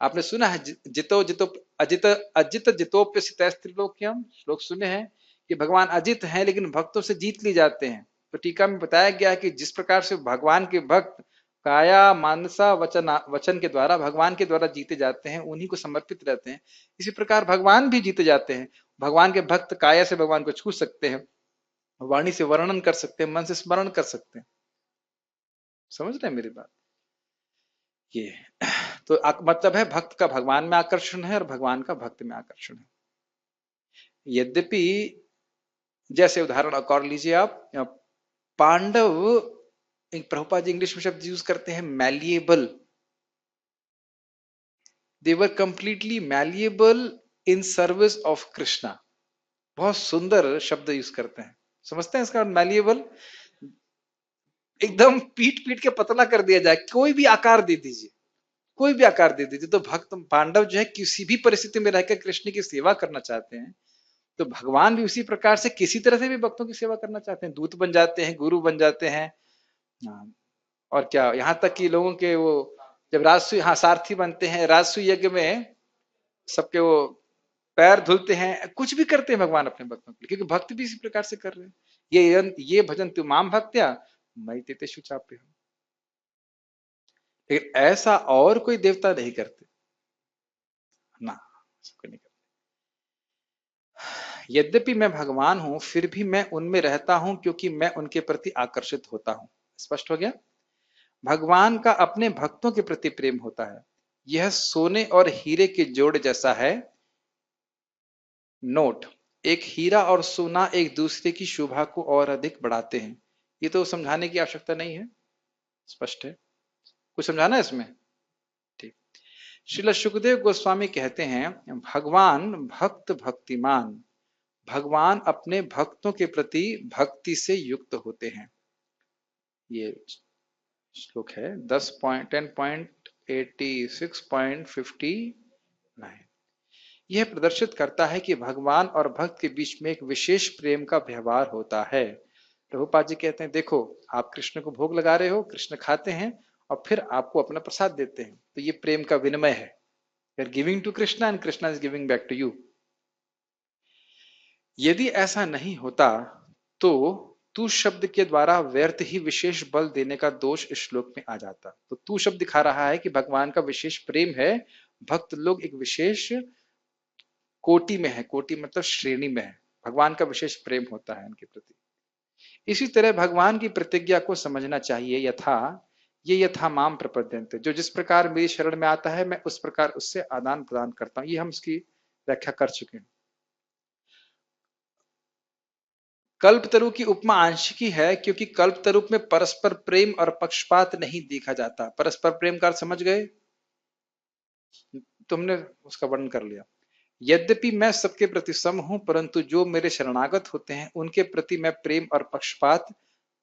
आपने सुना है जितो जितो अजित अजित जितोप्यसित त्रिलोक्यम, श्लोक सुने हैं कि भगवान अजित हैं लेकिन भक्तों से जीत ली जाते हैं। तो टीका में बताया गया है कि जिस प्रकार से भगवान के भक्त काया मानसा वचन के द्वारा भगवान के द्वारा जीते जाते हैं, उन्हीं को समर्पित रहते हैं, इसी प्रकार भगवान भी जीते जाते हैं। भगवान के भक्त काया से भगवान को छू सकते हैं, वाणी से वर्णन कर सकते हैं, मन से स्मरण कर सकते हैं। समझ रहे हैं मेरी बात? ये तो मतलब है भक्त का भगवान में आकर्षण है और भगवान का भक्त में आकर्षण है। यद्यपि जैसे उदाहरण एक और लीजिए आप, पांडव, प्रभुपाद जी इंग्लिश में शब्द यूज करते हैं malleable, they were completely malleable in service of Krishna. बहुत सुंदर शब्द यूज करते हैं, समझते हैं इसका मैलिएबल, एकदम पीट पीट के पतला कर दिया जाए, कोई भी आकार दे दीजिए, कोई भी आकार दे दीजिए। तो भक्त पांडव जो है किसी भी परिस्थिति में रहकर कृष्ण की सेवा करना चाहते हैं, तो भगवान भी उसी प्रकार से किसी तरह से भी भक्तों की सेवा करना चाहते हैं, दूत बन जाते हैं, गुरु बन जाते हैं। और क्या, यहाँ तक कि लोगों के वो जब राजसु, हाँ सारथी बनते हैं, राजसु यज्ञ में सबके वो पैर धुलते हैं, कुछ भी करते हैं भगवान अपने भक्तों के लिए, क्योंकि भक्त भी इसी प्रकार से कर रहे हैं। ये भजन तु माम भक्त्या मयि तेषु चाप्यहम्। लेकिन ऐसा और कोई देवता नहीं करते ना, नहीं करते। यद्यपि मैं भगवान हूं फिर भी मैं उनमें रहता हूं, क्योंकि मैं उनके प्रति आकर्षित होता हूं। स्पष्ट हो गया? भगवान का अपने भक्तों के प्रति प्रेम होता है। यह सोने और हीरे के जोड़ जैसा है। नोट, एक हीरा और सोना एक दूसरे की शोभा को और अधिक बढ़ाते हैं। ये तो समझाने की आवश्यकता नहीं है, स्पष्ट है। कुछ समझाना है इसमें? ठीक। श्रील सुखदेव गोस्वामी कहते हैं भगवान भक्त भक्तिमान, भगवान अपने भक्तों के प्रति भक्ति से युक्त होते हैं। ये श्लोक है 10.10.86.59। यह प्रदर्शित करता है कि भगवान और भक्त के बीच में एक विशेष प्रेम का व्यवहार होता है। प्रभुपाद जी कहते हैं देखो, आप कृष्ण को भोग लगा रहे हो, कृष्ण खाते हैं और फिर आपको अपना प्रसाद देते हैं, तो ये प्रेम का विनिमय है। You are giving to Krishna and Krishna is giving back to you. यदि ऐसा नहीं होता तो तू शब्द के द्वारा व्यर्थ ही विशेष बल देने का दोष इस श्लोक में आ जाता। तो तू शब्द दिखा रहा है कि भगवान का विशेष प्रेम है, भक्त लोग एक विशेष कोटि में है, कोटि मतलब श्रेणी में है, भगवान का विशेष प्रेम होता है उनके प्रति। इसी तरह भगवान की प्रतिज्ञा को समझना चाहिए, यथा माम प्रपद्यन्ते, जो जिस प्रकार मेरी शरण में आता है मैं उस प्रकार उससे आदान प्रदान करता हूं। ये हम इसकी व्याख्या कर चुके हैं। कल्पतरु की उपमा आंशिकी है, क्योंकि कल्पतरु में परस्पर प्रेम और पक्षपात नहीं देखा जाता। परस्पर प्रेम का अर्थ समझ गए? तुमने उसका वर्णन कर लिया। यद्यपि मैं सबके प्रति सम हूं, परंतु जो मेरे शरणागत होते हैं उनके प्रति मैं प्रेम और पक्षपात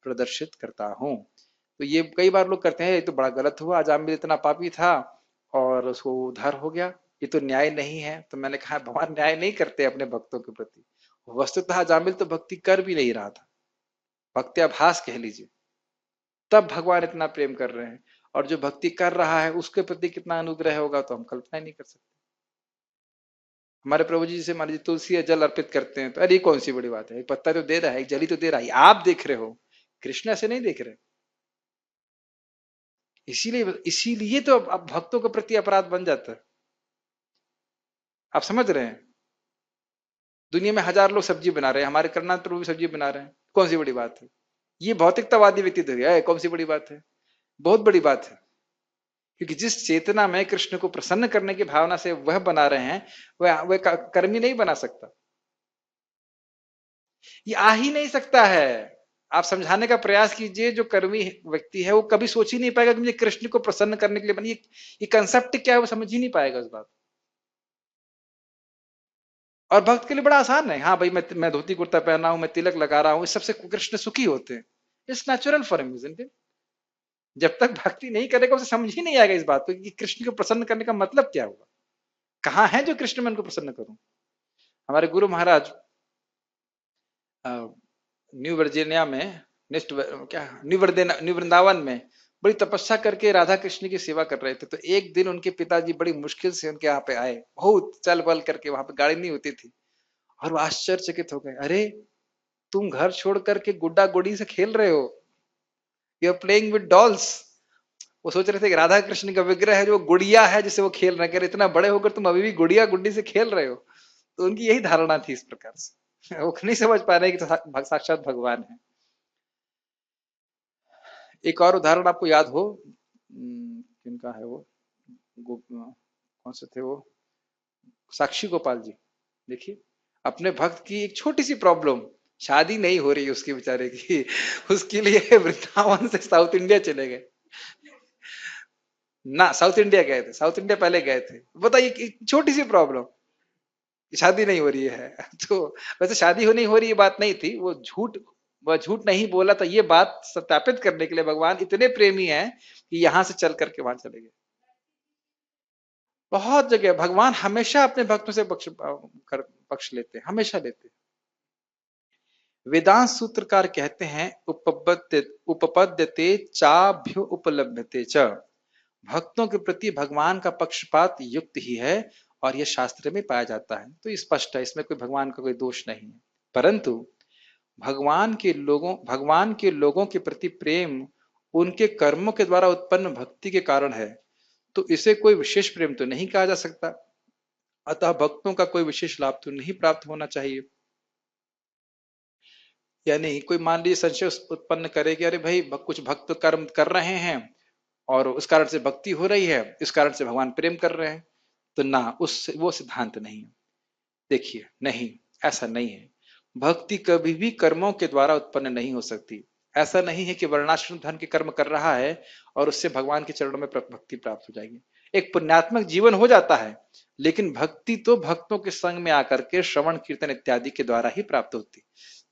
प्रदर्शित करता हूं। तो ये कई बार लोग करते हैं, ये तो बड़ा गलत हुआ, अजामिल इतना पापी था और उसको उद्धार हो गया, ये तो न्याय नहीं है। तो मैंने कहा भगवान न्याय नहीं करते अपने भक्तों के प्रति। वस्तुतः अजामिल तो भक्ति कर भी नहीं रहा था, भक्त्याभास कह लीजिए, तब भगवान इतना प्रेम कर रहे हैं। और जो भक्ति कर रहा है उसके प्रति कितना अनुग्रह होगा तो हम कल्पना ही नहीं कर सकते। हमारे प्रभु जी जैसे मान लीजिए तुलसी या जल अर्पित करते हैं, तो अरे कौन सी बड़ी बात है, एक पत्ता तो दे रहा है, एक जली तो दे रहा है, आप देख रहे हो, कृष्ण ऐसे नहीं देख रहे। इसीलिए तो अब भक्तों के प्रति अपराध बन जाता है। आप समझ रहे हैं? दुनिया में 1000 लोग सब्जी बना रहे हैं, हमारे करनाथ प्रभु भी सब्जी बना रहे हैं, कौन सी बड़ी बात है? ये भौतिकतावादी व्यक्ति तो है, कौन सी बड़ी बात है? बहुत बड़ी बात है, क्योंकि जिस चेतना में कृष्ण को प्रसन्न करने की भावना से वह बना रहे हैं, वह कर्मी नहीं बना सकता, ये आ ही नहीं सकता है। आप समझाने का प्रयास कीजिए, जो कर्मी व्यक्ति है वो कभी सोच ही नहीं पाएगा कि मुझे कृष्ण को प्रसन्न करने के लिए बनी, ये कंसेप्ट क्या है वो समझ ही नहीं पाएगा उस बात। और भक्त के लिए बड़ा आसान है, हाँ भाई मैं धोती कुर्ता पहना हूं, मैं तिलक लगा रहा हूं, इस सबसे कृष्ण सुखी होते हैं, it's natural for him, isn't it? जब तक भक्ति नहीं करेगा उसे समझ ही नहीं आएगा इस बात को कि कृष्ण को प्रसन्न करने का मतलब क्या हुआ, कहाँ है जो कृष्ण मैं उनको प्रसन्न करूं। हमारे गुरु महाराज न्यू वर्जीनिया में, नेक्स्ट क्या न्यू वृंदावन में बड़ी तपस्या करके राधा कृष्ण की सेवा कर रहे थे। तो एक दिन उनके पिताजी बड़ी मुश्किल से उनके यहाँ पे आए, बहुत चल बल करके, वहां पे गाड़ी नहीं होती थी, और वो आश्चर्यचकित हो गए, अरे तुम घर छोड़ करके गुड्डा गुड़ी से खेल रहे हो, you are playing with dolls. वो सोच रहे थे कि राधा कृष्ण का विग्रह है जो गुड़िया है जिसे वो खेल रहे हैं, इतना बड़े होकर तुम अभी भी गुड़िया गुड्डी से खेल रहे हो। तो उनकी यही धारणा थी इस प्रकार से, वो नहीं समझ पा रहे कि साक्षात भगवान है। एक और उदाहरण आपको याद हो, किनका है वो, कौन से थे वो, साक्षी गोपाल जी। देखिए अपने भक्त की एक छोटी सी प्रॉब्लम, शादी नहीं हो रही उसकी बेचारे की, उसके लिए वृंदावन से साउथ इंडिया चले गए ना, साउथ इंडिया गए थे, साउथ इंडिया पहले गए थे। बताइए छोटी सी प्रॉब्लम, शादी नहीं हो रही है। तो वैसे शादी हो नहीं हो रही ये बात नहीं थी, वह झूठ नहीं बोला था, ये बात सत्यापित करने के लिए भगवान इतने प्रेमी हैं कि यहां से चल करके वहां चले गए। बहुत जगह भगवान हमेशा अपने भक्तों से पक्ष लेते हैं, हमेशा लेते हैं। वेदांत सूत्रकार कहते हैं उपपद्यते चाभ्यु उपलब्धते च, भक्तों के प्रति भगवान का पक्षपात युक्त ही है और यह शास्त्र में पाया जाता है। तो स्पष्ट है, इसमें कोई भगवान का कोई दोष नहीं है। परंतु भगवान के लोगों के प्रति प्रेम उनके कर्मों के द्वारा उत्पन्न भक्ति के कारण है, तो इसे कोई विशेष प्रेम तो नहीं कहा जा सकता, अतः भक्तों का कोई विशेष लाभ तो नहीं प्राप्त होना चाहिए। यानी कोई मान लीजिए संशय उत्पन्न करे कि अरे भाई कुछ भक्त कर्म कर रहे हैं और उस कारण से भक्ति हो रही है, इस कारण से भगवान प्रेम कर रहे हैं, तो ना, उस वो सिद्धांत नहीं है। देखिए नहीं, ऐसा नहीं है। भक्ति कभी भी कर्मों के द्वारा उत्पन्न नहीं हो सकती। ऐसा नहीं है कि वर्णाश्रम धर्म के कर्म कर रहा है और उससे भगवान के चरणों में भक्ति प्राप्त हो जाएगी। एक पुण्यात्मक जीवन हो जाता है, लेकिन भक्ति तो भक्तों के संग में आकर के श्रवण कीर्तन इत्यादि के द्वारा ही प्राप्त होती।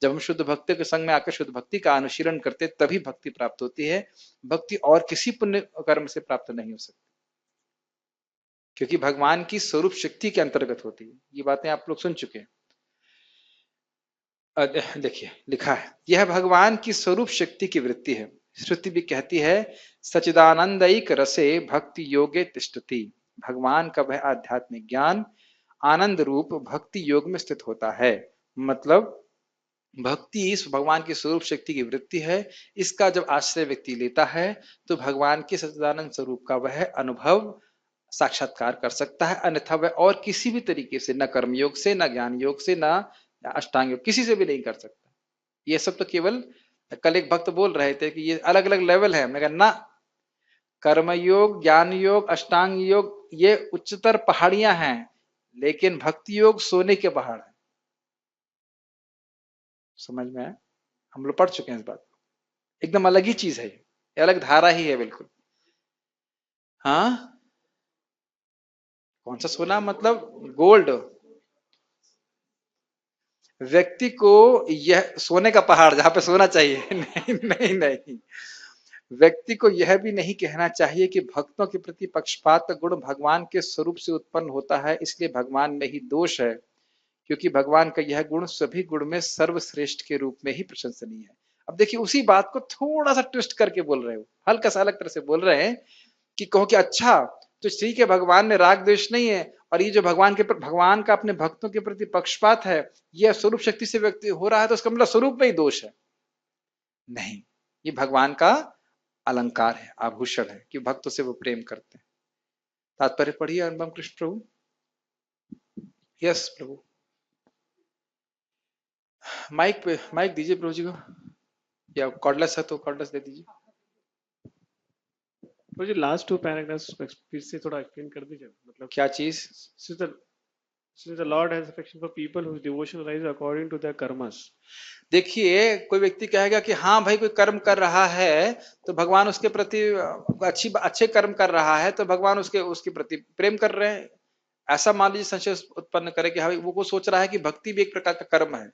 जब हम शुद्ध भक्तों के संग में आकर शुद्ध भक्ति का अनुशीलन करते तभी भक्ति प्राप्त होती है। भक्ति और किसी पुण्य कर्म से प्राप्त नहीं हो सकती, क्योंकि भगवान की स्वरूप शक्ति के अंतर्गत होती है। ये बातें आप लोग सुन चुके हैं। देखिए लिखा है, यह भगवान की स्वरूप शक्ति की वृत्ति है। श्रुति भी कहती है, सचिदानंदईक रसे भक्ति योगे तिष्ठति, भगवान का वह आध्यात्मिक ज्ञान आनंद रूप भक्ति योग में स्थित होता है। मतलब भक्ति इस भगवान की स्वरूप शक्ति की वृत्ति है, इसका जब आश्रय व्यक्ति लेता है तो भगवान के सच्चिदानंद स्वरूप का वह अनुभव साक्षात्कार कर सकता है, अन्यथा वह और किसी भी तरीके से, न कर्मयोग से, न ज्ञान योग से, न अष्टांग योग, किसी से भी नहीं कर सकता। ये सब तो केवल, कल एक भक्त बोल रहे थे कि ये अलग अलग लेवल है, हमने कहा ना, कर्मयोग, ज्ञान योग, अष्टांग योग ये उच्चतर पहाड़ियां हैं, लेकिन भक्ति योग सोने के पहाड़ है। समझ में आया? हम लोग पढ़ चुके हैं इस बात को, एकदम अलग ही चीज है, ये अलग धारा ही है बिल्कुल। हाँ, कौन सा सोना? मतलब गोल्ड। व्यक्ति को यह सोने का पहाड़ जहां पे सोना चाहिए नहीं नहीं नहीं, व्यक्ति को यह भी नहीं कहना चाहिए कि भक्तों के प्रति पक्षपात गुण भगवान के स्वरूप से उत्पन्न होता है, इसलिए भगवान में ही दोष है, क्योंकि भगवान का यह गुण सभी गुण में सर्वश्रेष्ठ के रूप में ही प्रशंसनीय है। अब देखिए उसी बात को थोड़ा सा ट्विस्ट करके बोल रहे हो, हल्का सा अलग तरह से बोल रहे हैं कि कहो कि अच्छा तो ठीक है भगवान में राग द्वेष नहीं है, और ये जो भगवान का अपने भक्तों के प्रति पक्षपात है यह स्वरूप शक्ति से व्यक्ति हो रहा है, तो उसका मतलब स्वरूप में ही दोष है। नहीं, ये भगवान का अलंकार है, आभूषण है कि भक्तों से वो प्रेम करते हैं। तात्पर्य पढ़िए अनुपम कृष्ण प्रभु। यस प्रभु। माइक दीजिए प्रभु जी को, या कॉर्डलेस है तो कॉर्डलेस दे दीजिए। मुझे लास्ट 2 पैराग्राफ्स फिर से थोड़ा एक्सप्लेन कर दीजिए, मतलब क्या चीज? since the Lord has affection for people whose devotion arises according to their karmas. देखिए, कोई व्यक्ति कहेगा कि हाँ भाई कोई कर्म कर रहा है तो भगवान उसके प्रति अच्छे कर्म कर रहा है तो भगवान उसके प्रति प्रेम कर रहे हैं, ऐसा मान लीजिए संशय उत्पन्न करे कि हाँ वो सोच रहा है कि भक्ति भी एक प्रकार का कर्म है।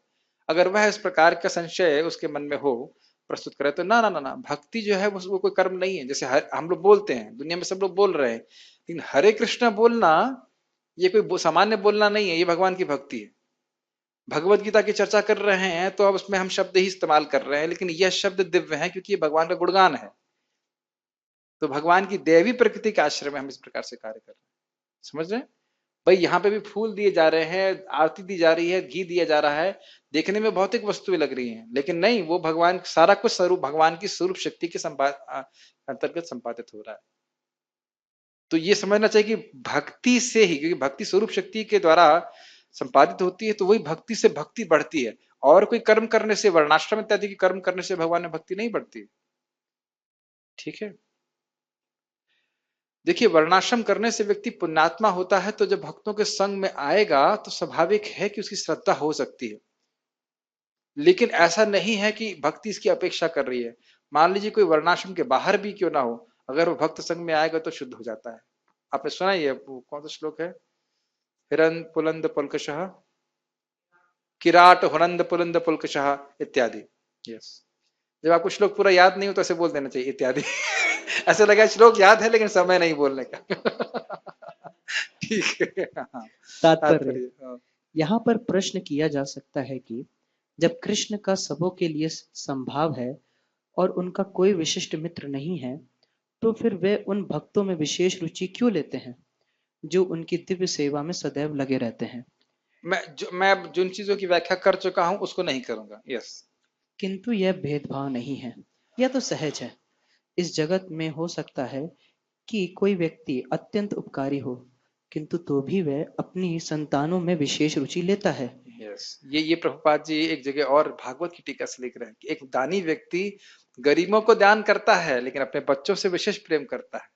अगर वह इस प्रकार का संशय उसके मन में हो, प्रस्तुत करे तो ना ना ना ना, भक्ति जो है वो कोई कर्म नहीं है। जैसे हम लोग बोलते हैं, दुनिया में सब लोग बोल रहे हैं, लेकिन हरे कृष्ण बोलना ये कोई सामान्य बोलना नहीं है, ये भगवान की भक्ति है। भगवत गीता की चर्चा कर रहे हैं तो अब उसमें हम शब्द ही इस्तेमाल कर रहे हैं, लेकिन यह शब्द दिव्य है क्योंकि ये भगवान का गुणगान है। तो भगवान की दैवी प्रकृति के आश्रय में हम इस प्रकार से कार्य कर रहे हैं। समझ रहे हैं भाई? यहाँ पे भी फूल दिए जा रहे हैं, आरती दी जा रही है, घी दिया जा रहा है, देखने में भौतिक वस्तुएं लग रही हैं, लेकिन नहीं, वो भगवान सारा कुछ स्वरूप भगवान की स्वरूप शक्ति के अंतर्गत संपादित हो रहा है। तो ये समझना चाहिए कि भक्ति से ही, क्योंकि भक्ति स्वरूप शक्ति के द्वारा संपादित होती है, तो वही भक्ति से भक्ति बढ़ती है। और कोई कर्म करने से, वर्णाश्रम इत्यादि की कर्म करने से भगवान में भक्ति नहीं बढ़ती। ठीक है, देखिए वर्णाश्रम करने से व्यक्ति पुण्यात्मा होता है, तो जब भक्तों के संग में आएगा तो स्वाभाविक है कि उसकी श्रद्धा हो सकती है, लेकिन ऐसा नहीं है कि भक्ति इसकी अपेक्षा कर रही है। मान लीजिए कोई वर्णाश्रम के बाहर भी क्यों ना हो, अगर वो भक्त संग में आएगा तो शुद्ध हो जाता है। आपने सुना ये कौन सा श्लोक है? हिरन पुलंद पुलकशः, किराट हुनंद पुलंद पुलकशः इत्यादि। यस, जब आपको श्लोक पूरा याद नहीं हो तो ऐसे बोल देना चाहिए इत्यादि। ऐसे लगा श्लोक याद है लेकिन समय नहीं बोलने का। ठीक है। तात्पर्य, यहाँ पर प्रश्न किया जा सकता है कि जब कृष्ण का सबों के लिए संभाव है और उनका कोई विशिष्ट मित्र नहीं है, तो फिर वे उन भक्तों में विशेष रुचि क्यों लेते हैं जो उनकी दिव्य सेवा में सदैव लगे रहते हैं? मैं जिन चीजों की व्याख्या कर चुका हूं उसको नहीं करूंगा। यस, किंतु यह भेदभाव नहीं है, यह तो सहज है। इस जगत में हो सकता है कि कोई व्यक्ति अत्यंत उपकारी हो, किंतु तो भी वह अपनी संतानों में विशेष रुचि लेता है। यस, ये प्रभुपाद जी एक जगह और भागवत की टीका से लिख रहे हैं कि एक दानी व्यक्ति गरीबों को दान करता है लेकिन अपने बच्चों से विशेष प्रेम करता है।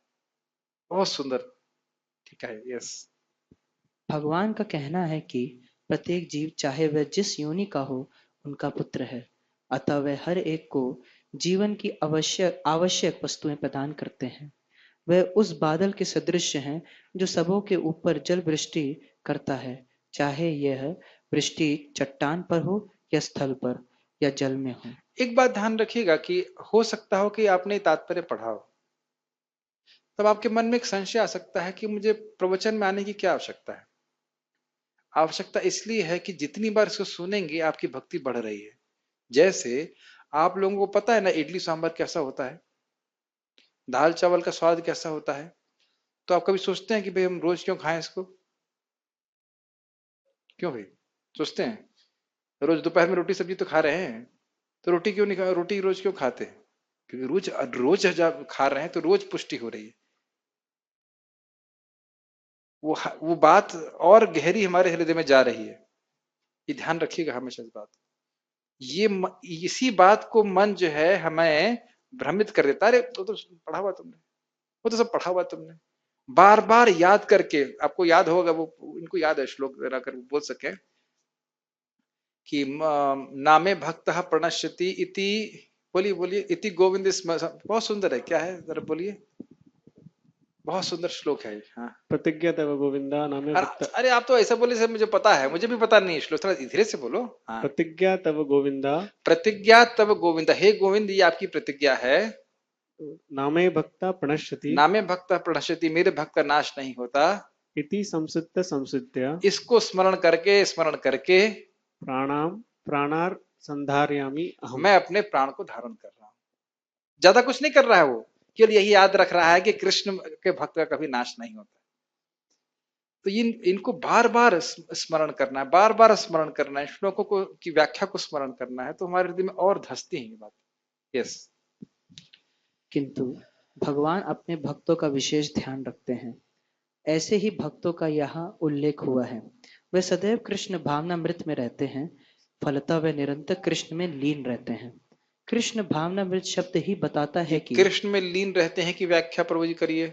बहुत सुंदर टीका है। यस, भगवान का कहना है कि प्रत्येक जीव चाहे वह जिस योनि का हो उनका पुत्र है, अतः वह हर एक को जीवन की आवश्यक वस्तुएं प्रदान करते हैं। वह उस बादल के सदृश हैं जो सबों के ऊपर जल वृष्टि करता है, चाहे यह वृष्टि चट्टान पर हो या स्थल पर या जल में हो। एक बात ध्यान रखिएगा कि हो सकता हो कि आपने तात्पर्य पढ़ा हो, तब आपके मन में एक संशय आ सकता है कि मुझे प्रवचन में आने की क्या आवश्यकता है। आवश्यकता इसलिए है कि जितनी बार इसको सुनेंगे आपकी भक्ति बढ़ रही है। जैसे आप लोगों को पता है ना इडली सांभर कैसा होता है, दाल चावल का स्वाद कैसा होता है, तो आप कभी सोचते हैं कि भाई हम रोज क्यों खाएं इसको? क्यों भाई सोचते हैं? रोज दोपहर में रोटी सब्जी तो खा रहे हैं, तो रोटी क्यों नहीं खा, रोटी रोज क्यों खाते हैं? क्योंकि रोज रोज जब खा रहे हैं तो रोज पुष्टि हो रही है। वो बात और गहरी हमारे हृदय में जा रही है। ये ध्यान रखिएगा हमेशा इस बात। इसी बात को मन जो है हमें भ्रमित कर देता है। अरे तो पढ़ा हुआ तुमने, वो तो सब पढ़ा हुआ तुमने, बार बार याद करके। आपको याद होगा, वो इनको याद है श्लोक जरा कर बोल सके कि नामे भक्तः प्रणश्यति इति, बोलिए बोलिए, इति गोविंद। बहुत सुंदर है, क्या है जरा बोलिए, बहुत सुंदर श्लोक है। हाँ, प्रतिज्ञा तव गोविंदा नामे भक्त। अरे आप तो ऐसा बोले से मुझे पता है, मुझे भी पता नहीं श्लोक, थोड़ा धीरे से बोलो। हाँ, प्रतिज्ञा तव गोविंदा, प्रतिज्ञा तव गोविंदा, हे गोविंद ये आपकी प्रतिज्ञा है। नामे भक्ता प्रणश्यति, नामे भक्ता प्रणश्यति, मेरे भक्त का नाश नहीं होता। इति संसिद्ध संसिद्ध्य, इसको स्मरण करके प्राणार संधारयामि अहम, मैं अपने प्राण को धारण कर रहा हूं। ज्यादा कुछ नहीं कर रहा है वो, केवल यही याद रख रहा है कि कृष्ण के भक्त का कभी नाश नहीं होता। तो इनको बार बार स्मरण करना है, बार बार स्मरण करना है, श्लोकों को की व्याख्या को स्मरण करना है, तो हमारे हृदय में और धसती है ये बात। यस, किंतु भगवान अपने भक्तों का विशेष ध्यान रखते हैं। ऐसे ही भक्तों का यहाँ उल्लेख हुआ है। वे सदैव कृष्ण भावनामृत में रहते हैं, फलतः वे निरंतर कृष्ण में लीन रहते हैं। कृष्ण भावनामृत शब्द ही बताता है कि कृष्ण में लीन रहते हैं की व्याख्या प्रभु जी करिए।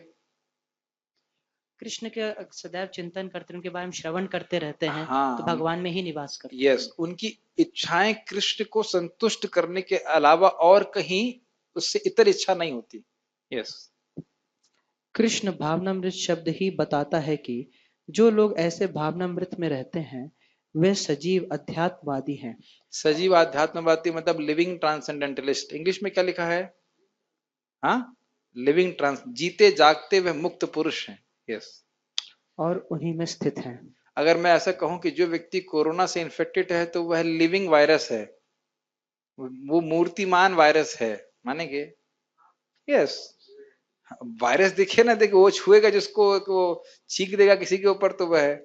कृष्ण के सदैव चिंतन करते, उनके बारे में श्रवण करते रहते हैं, हाँ, तो भगवान में ही निवास करते हैं। यस, उनकी इच्छाएं कृष्ण को संतुष्ट करने के अलावा और कहीं उससे इतर इच्छा नहीं होती। यस, कृष्ण भावनामृत शब्द ही बताता है कि जो लोग ऐसे भावनामृत में रहते हैं वे सजीव अध्यात्मवादी हैं। सजीव आध्यात्मवादी मतलब लिविंग ट्रांसेंडेंटलिस्ट। इंग्लिश में क्या लिखा है? हाँ, लिविंग ट्रांस, जीते जागते वे मुक्त पुरुष हैं। यस, और उन्हीं में स्थित हैं। अगर मैं ऐसा कहूं कि जो व्यक्ति कोरोना से इन्फेक्टेड है तो वह लिविंग वायरस है, वो मूर्तिमान वायरस है, मानेंगे? यस, वायरस दिखे ना दिखे, वो छुएगा जिसको, वो छींक देगा किसी के ऊपर तो वह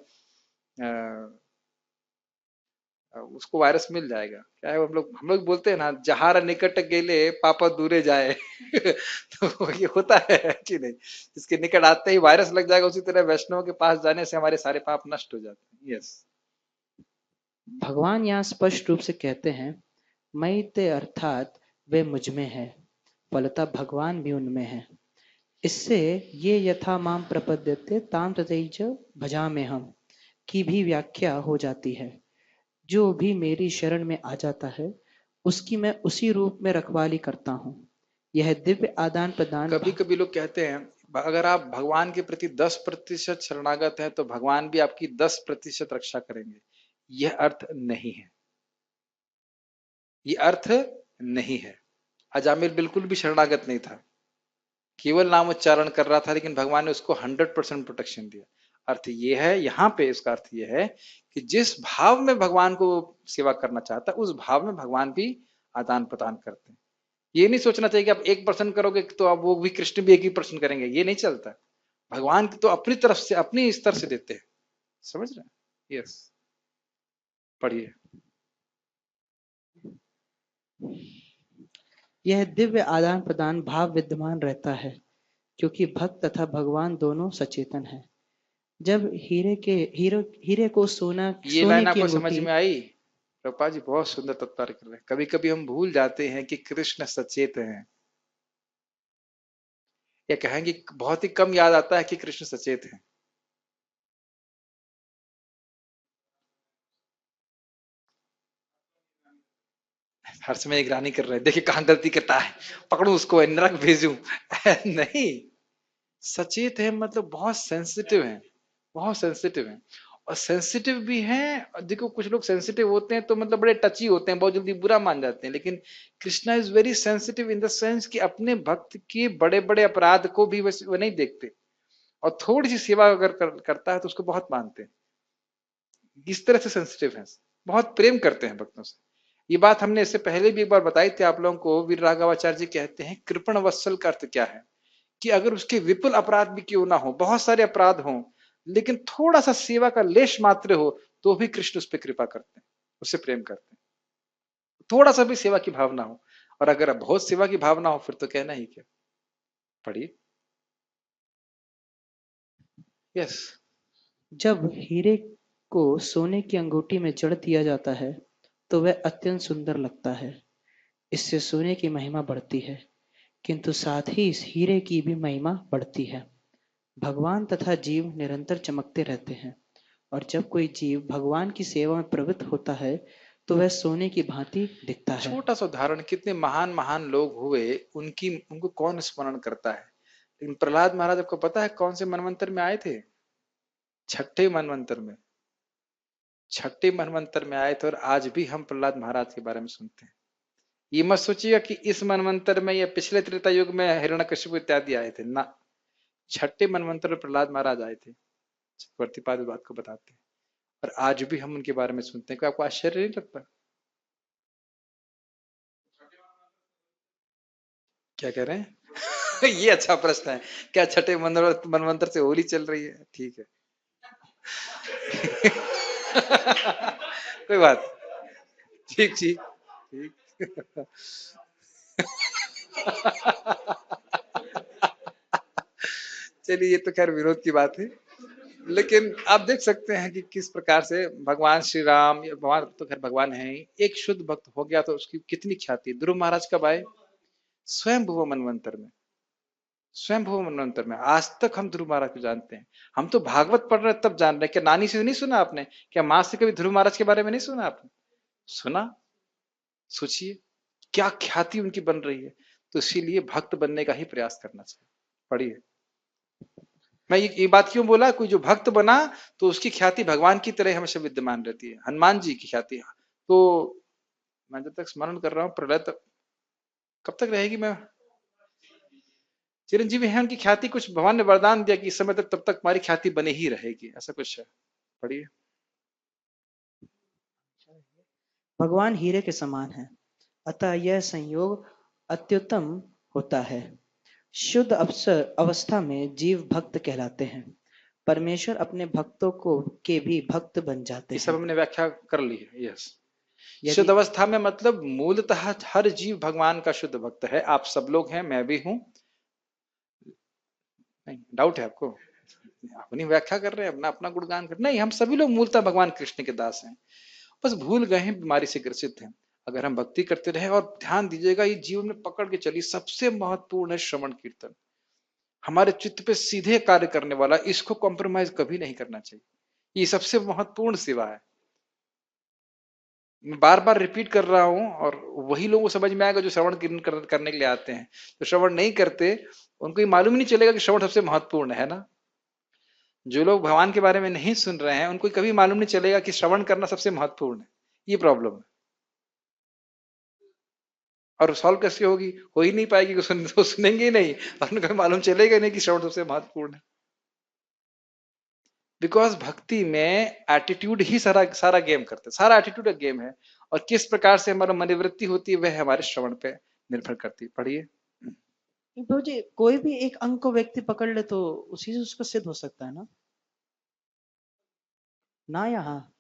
उसको वायरस मिल जाएगा। क्या है, हम लोग बोलते हैं ना, जहारा निकट गेले पापा दूरे जाए तो ये होता है कि नहीं, जिसके निकट आते ही वायरस लग जाएगा, उसी तरह वैष्णव के पास जाने से हमारे सारे पाप नष्ट हो जाते हैं। यस, भगवान यहाँ स्पष्ट रूप से कहते हैं मई ते, अर्थात वे मुझ में है, फलतः भगवान भी उनमें है। इससे ये यथा माम प्रपद्यते ताम तथैव भजाम्य हम की भी व्याख्या हो जाती है। जो भी मेरी शरण में आ जाता है उसकी मैं उसी रूप में रखवाली करता हूँ। यह दिव्य आदान प्रदान कभी कभी लोग कहते हैं अगर आप भगवान के प्रति 10% शरणागत हैं तो भगवान भी आपकी 10% रक्षा करेंगे। यह अर्थ नहीं है, ये अर्थ नहीं है। अजामिल बिल्कुल भी शरणागत नहीं था, केवल नाम उच्चारण कर रहा था, लेकिन भगवान ने उसको 100% प्रोटेक्शन दिया। अर्थ ये है, यहाँ पे इसका अर्थ ये है कि जिस भाव में भगवान को सेवा करना चाहता है उस भाव में भगवान भी आदान प्रदान करते हैं। ये नहीं सोचना चाहिए कि आप 1% करोगे तो अब वो भी कृष्ण भी 1% करेंगे, ये नहीं चलता। भगवान तो अपनी तरफ से, अपनी स्तर से देते हैं, समझ रहे हैं? यस, पढ़िए। यह दिव्य आदान प्रदान भाव विद्यमान रहता है क्योंकि भक्त तथा भगवान दोनों सचेतन हैं। जब हीरे को सोने ये लाइन की आपको समझ अंगूठी, में आई? प्रभुपाद जी बहुत सुंदर तत्पर कर रहे हैं। कभी कभी हम भूल जाते हैं कि कृष्ण सचेत हैं, या कहेंगे बहुत ही कम याद आता है कि कृष्ण सचेत हैं। हर समय निगरानी कर रहे हैं, देखिए कहां गलती करता है, पकड़ू उसको, नरक भेजूं नहीं, सचेत है मतलब बहुत सेंसिटिव है, बहुत सेंसिटिव है। और सेंसिटिव भी हैं, देखो कुछ लोग सेंसिटिव होते हैं तो मतलब बड़े टची होते हैं, बहुत जल्दी बुरा मान जाते हैं, लेकिन Krishna is very sensitive in the sense कि अपने भक्त के बड़े बड़े अपराध को भी वो नहीं देखते, और थोड़ी सी सेवा अगर करता है तो उसको बहुत मानते हैं। इस तरह से सेंसिटिव है, बहुत प्रेम करते हैं भक्तों से। ये बात हमने इससे पहले भी एक बार बताई थी आप लोगों को। वीर राघवाचार्य जी कहते हैं कृपण वत्सल का अर्थ क्या है, कि अगर उसके विपुल अपराध भी क्यों ना हो, बहुत सारे अपराध हों, लेकिन थोड़ा सा सेवा का लेश मात्र हो, तो भी कृष्ण उस पर कृपा करते हैं, उससे प्रेम करते हैं, थोड़ा सा भी सेवा की भावना हो। और अगर बहुत सेवा की भावना हो फिर तो कहना ही क्या। पढ़िए। यस, जब हीरे को सोने की अंगूठी में जड़ दिया जाता है तो वह अत्यंत सुंदर लगता है। इससे सोने की महिमा बढ़ती है, किंतु साथ ही इस हीरे की भी महिमा बढ़ती है। भगवान तथा जीव निरंतर चमकते रहते हैं, और जब कोई जीव भगवान की सेवा में प्रवृत्त होता है तो वह सोने की भांति दिखता है। छोटा सा उदाहरण, कितने महान महान लोग हुए, उनको कौन स्मरण करता है? लेकिन प्रहलाद महाराज आपको पता है कौन से मनवंतर में आए थे? छठे मनवंतर में, छठे मनवंतर में आए थे, और आज भी हम प्रहलाद महाराज के बारे में सुनते हैं। ये मत सोचिएगा कि इस मनवंतर में या पिछले त्रेता युग में हिरण्यकशिपु इत्यादि आए थे ना, छठे मनवंतर में प्रहलाद महाराज आए थे। प्रतिपाद बात को बताते हैं, और आज भी हम उनके बारे में सुनते हैं। क्या आपको आश्चर्य नहीं लगता? क्या कह रहे हैं? ये अच्छा प्रश्न है, क्या छठे मनवंतर से होली चल रही है? ठीक है कोई बात, ठीक ठीक ठीक चलिए, ये तो खैर विनोद की बात है। लेकिन आप देख सकते हैं कि किस प्रकार से भगवान श्री राम या भगवान तो खैर भगवान है ही, एक शुद्ध भक्त हो गया तो उसकी कितनी ख्याति। ध्रुव महाराज कब आए? स्वयं भुव मनवंतर में, स्वयं भुव मनवंतर में। आज तक हम ध्रुव महाराज को जानते हैं। हम तो भागवत पढ़ रहे हैं तब जान रहे हैं। क्या नानी से नहीं सुना आपने? क्या माँ से कभी ध्रुव महाराज के बारे में नहीं सुना आपने? सुना। सोचिए क्या ख्याति उनकी बन रही है। तो इसीलिए भक्त बनने का ही प्रयास करना चाहिए। पढ़िए। मैं ये बात क्यों बोला? कोई जो भक्त बना तो उसकी ख्याति भगवान की तरह हमेशा विद्यमान रहती है। हनुमान जी की ख्याति, तो मैं जब तक स्मरण कर रहा हूँ प्रलय तक कब तक रहेगी? मैं चिरंजीवी है, उनकी ख्याति कुछ भगवान ने वरदान दिया कि इस समय तक तब तक हमारी ख्याति बनी ही रहेगी, ऐसा कुछ है। पढ़िए। भगवान हीरे के समान है, अतः यह संयोग अत्युत्तम होता है। शुद्ध अवस्था में जीव भक्त कहलाते हैं। परमेश्वर अपने भक्तों को के भी भक्त बन जाते ये सब हैं। हमने व्याख्या कर ली है। यस, यदि शुद्ध अवस्था में मतलब मूलतः हर जीव भगवान का शुद्ध भक्त है। आप सब लोग हैं, मैं भी हूं। नहीं डाउट है आपको? अपनी व्याख्या कर रहे हैं, अपना अपना गुणगान कर, नहीं, हम सभी लोग मूलतः भगवान कृष्ण के दास हैं। बस भूल गए हैं, बीमारी से ग्रसित हैं। अगर हम भक्ति करते रहे, और ध्यान दीजिएगा ये जीवन में पकड़ के चलिए, सबसे महत्वपूर्ण है श्रवण कीर्तन। हमारे चित्त पे सीधे कार्य करने वाला, इसको कॉम्प्रोमाइज कभी नहीं करना चाहिए। ये सबसे महत्वपूर्ण सेवा है। मैं बार बार रिपीट कर रहा हूं, और वही लोगों को समझ में आएगा जो श्रवण कीर्तन करने के लिए आते हैं। तो श्रवण नहीं करते उनको ये मालूम ही नहीं चलेगा कि श्रवण सबसे महत्वपूर्ण है ना। जो लोग भगवान के बारे में नहीं सुन रहे हैं उनको कभी मालूम नहीं चलेगा कि श्रवण करना सबसे महत्वपूर्ण है। ये प्रॉब्लम है। और सॉल्व कैसे होगी? हो ही नहीं पाएगी, तो सुनेंगे ही नहीं, और उनको मालूम चलेगा नहीं कि श्रवण सबसे महत्वपूर्ण है। बिकॉज भक्ति में एटीट्यूड ही सारा सारा गेम करते, सारा एटीट्यूड एक गेम है। और किस प्रकार से हमारा मनोवृत्ति होती है वह हमारे श्रवण पे निर्भर करती है। पढ़िए। प्रभु जी, कोई भी एक अंग को व्यक्ति पकड़ ले तो उसी से उसका सिद्ध हो सकता है ना? ना यहाँ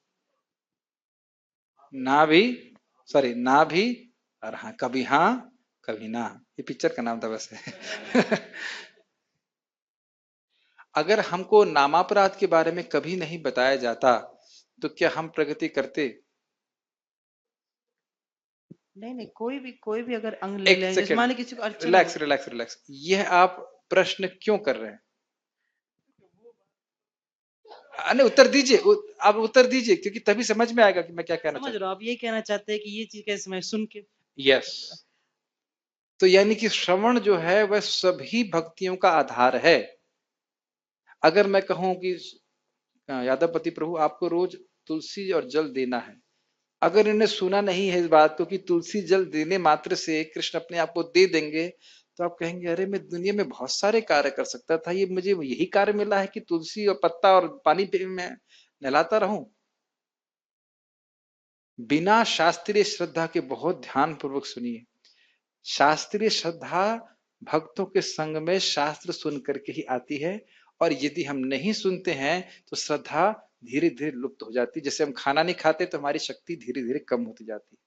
ना भी, सॉरी, ना भी, और हाँ, कभी हाँ कभी ना। ये पिक्चर का नाम था वैसे। अगर हमको नामापराध के बारे में कभी नहीं बताया जाता तो क्या हम प्रगति करते? नहीं नहीं, कोई भी अगर अंग ले एक ले, जैसे मान सेकंड, ली किसी को अर्चना रिलैक्स रिलैक्स रिलैक्स। यह आप प्रश्न क्यों कर रहे हैं? नहीं, उत्तर दीजिए, आप उत्तर दीजिए, क्योंकि तभी समझ में आएगा कि मैं क्या कहना समझ चाहता रहा हूँ। आप ये कहना चाहते हैं कि ये चीज कैसे मैं सुन के? हूं। यस। तो यानी कि श्रवण जो है वह सभी भक्तियों का आधार है। अगर मैं कहूं कि यादवपति प्रभु आपको रोज तुलसी और जल देना है, अगर इन्हें सुना नहीं है इस बात को कि तुलसी जल देने मात्र से कृष्ण अपने आप को दे देंगे, तो आप कहेंगे अरे मैं दुनिया में बहुत सारे कार्य कर सकता था, ये मुझे यही कार्य मिला है कि तुलसी और पत्ता और पानी पे मैं नहलाता रहूं। बिना शास्त्रीय श्रद्धा के, बहुत ध्यान पूर्वक सुनिए, शास्त्रीय श्रद्धा भक्तों के संग में शास्त्र सुन करके ही आती है। और यदि हम नहीं सुनते हैं तो श्रद्धा धीरे धीरे लुप्त हो जाती है। जैसे हम खाना नहीं खाते तो हमारी शक्ति धीरे धीरे कम होती जाती है।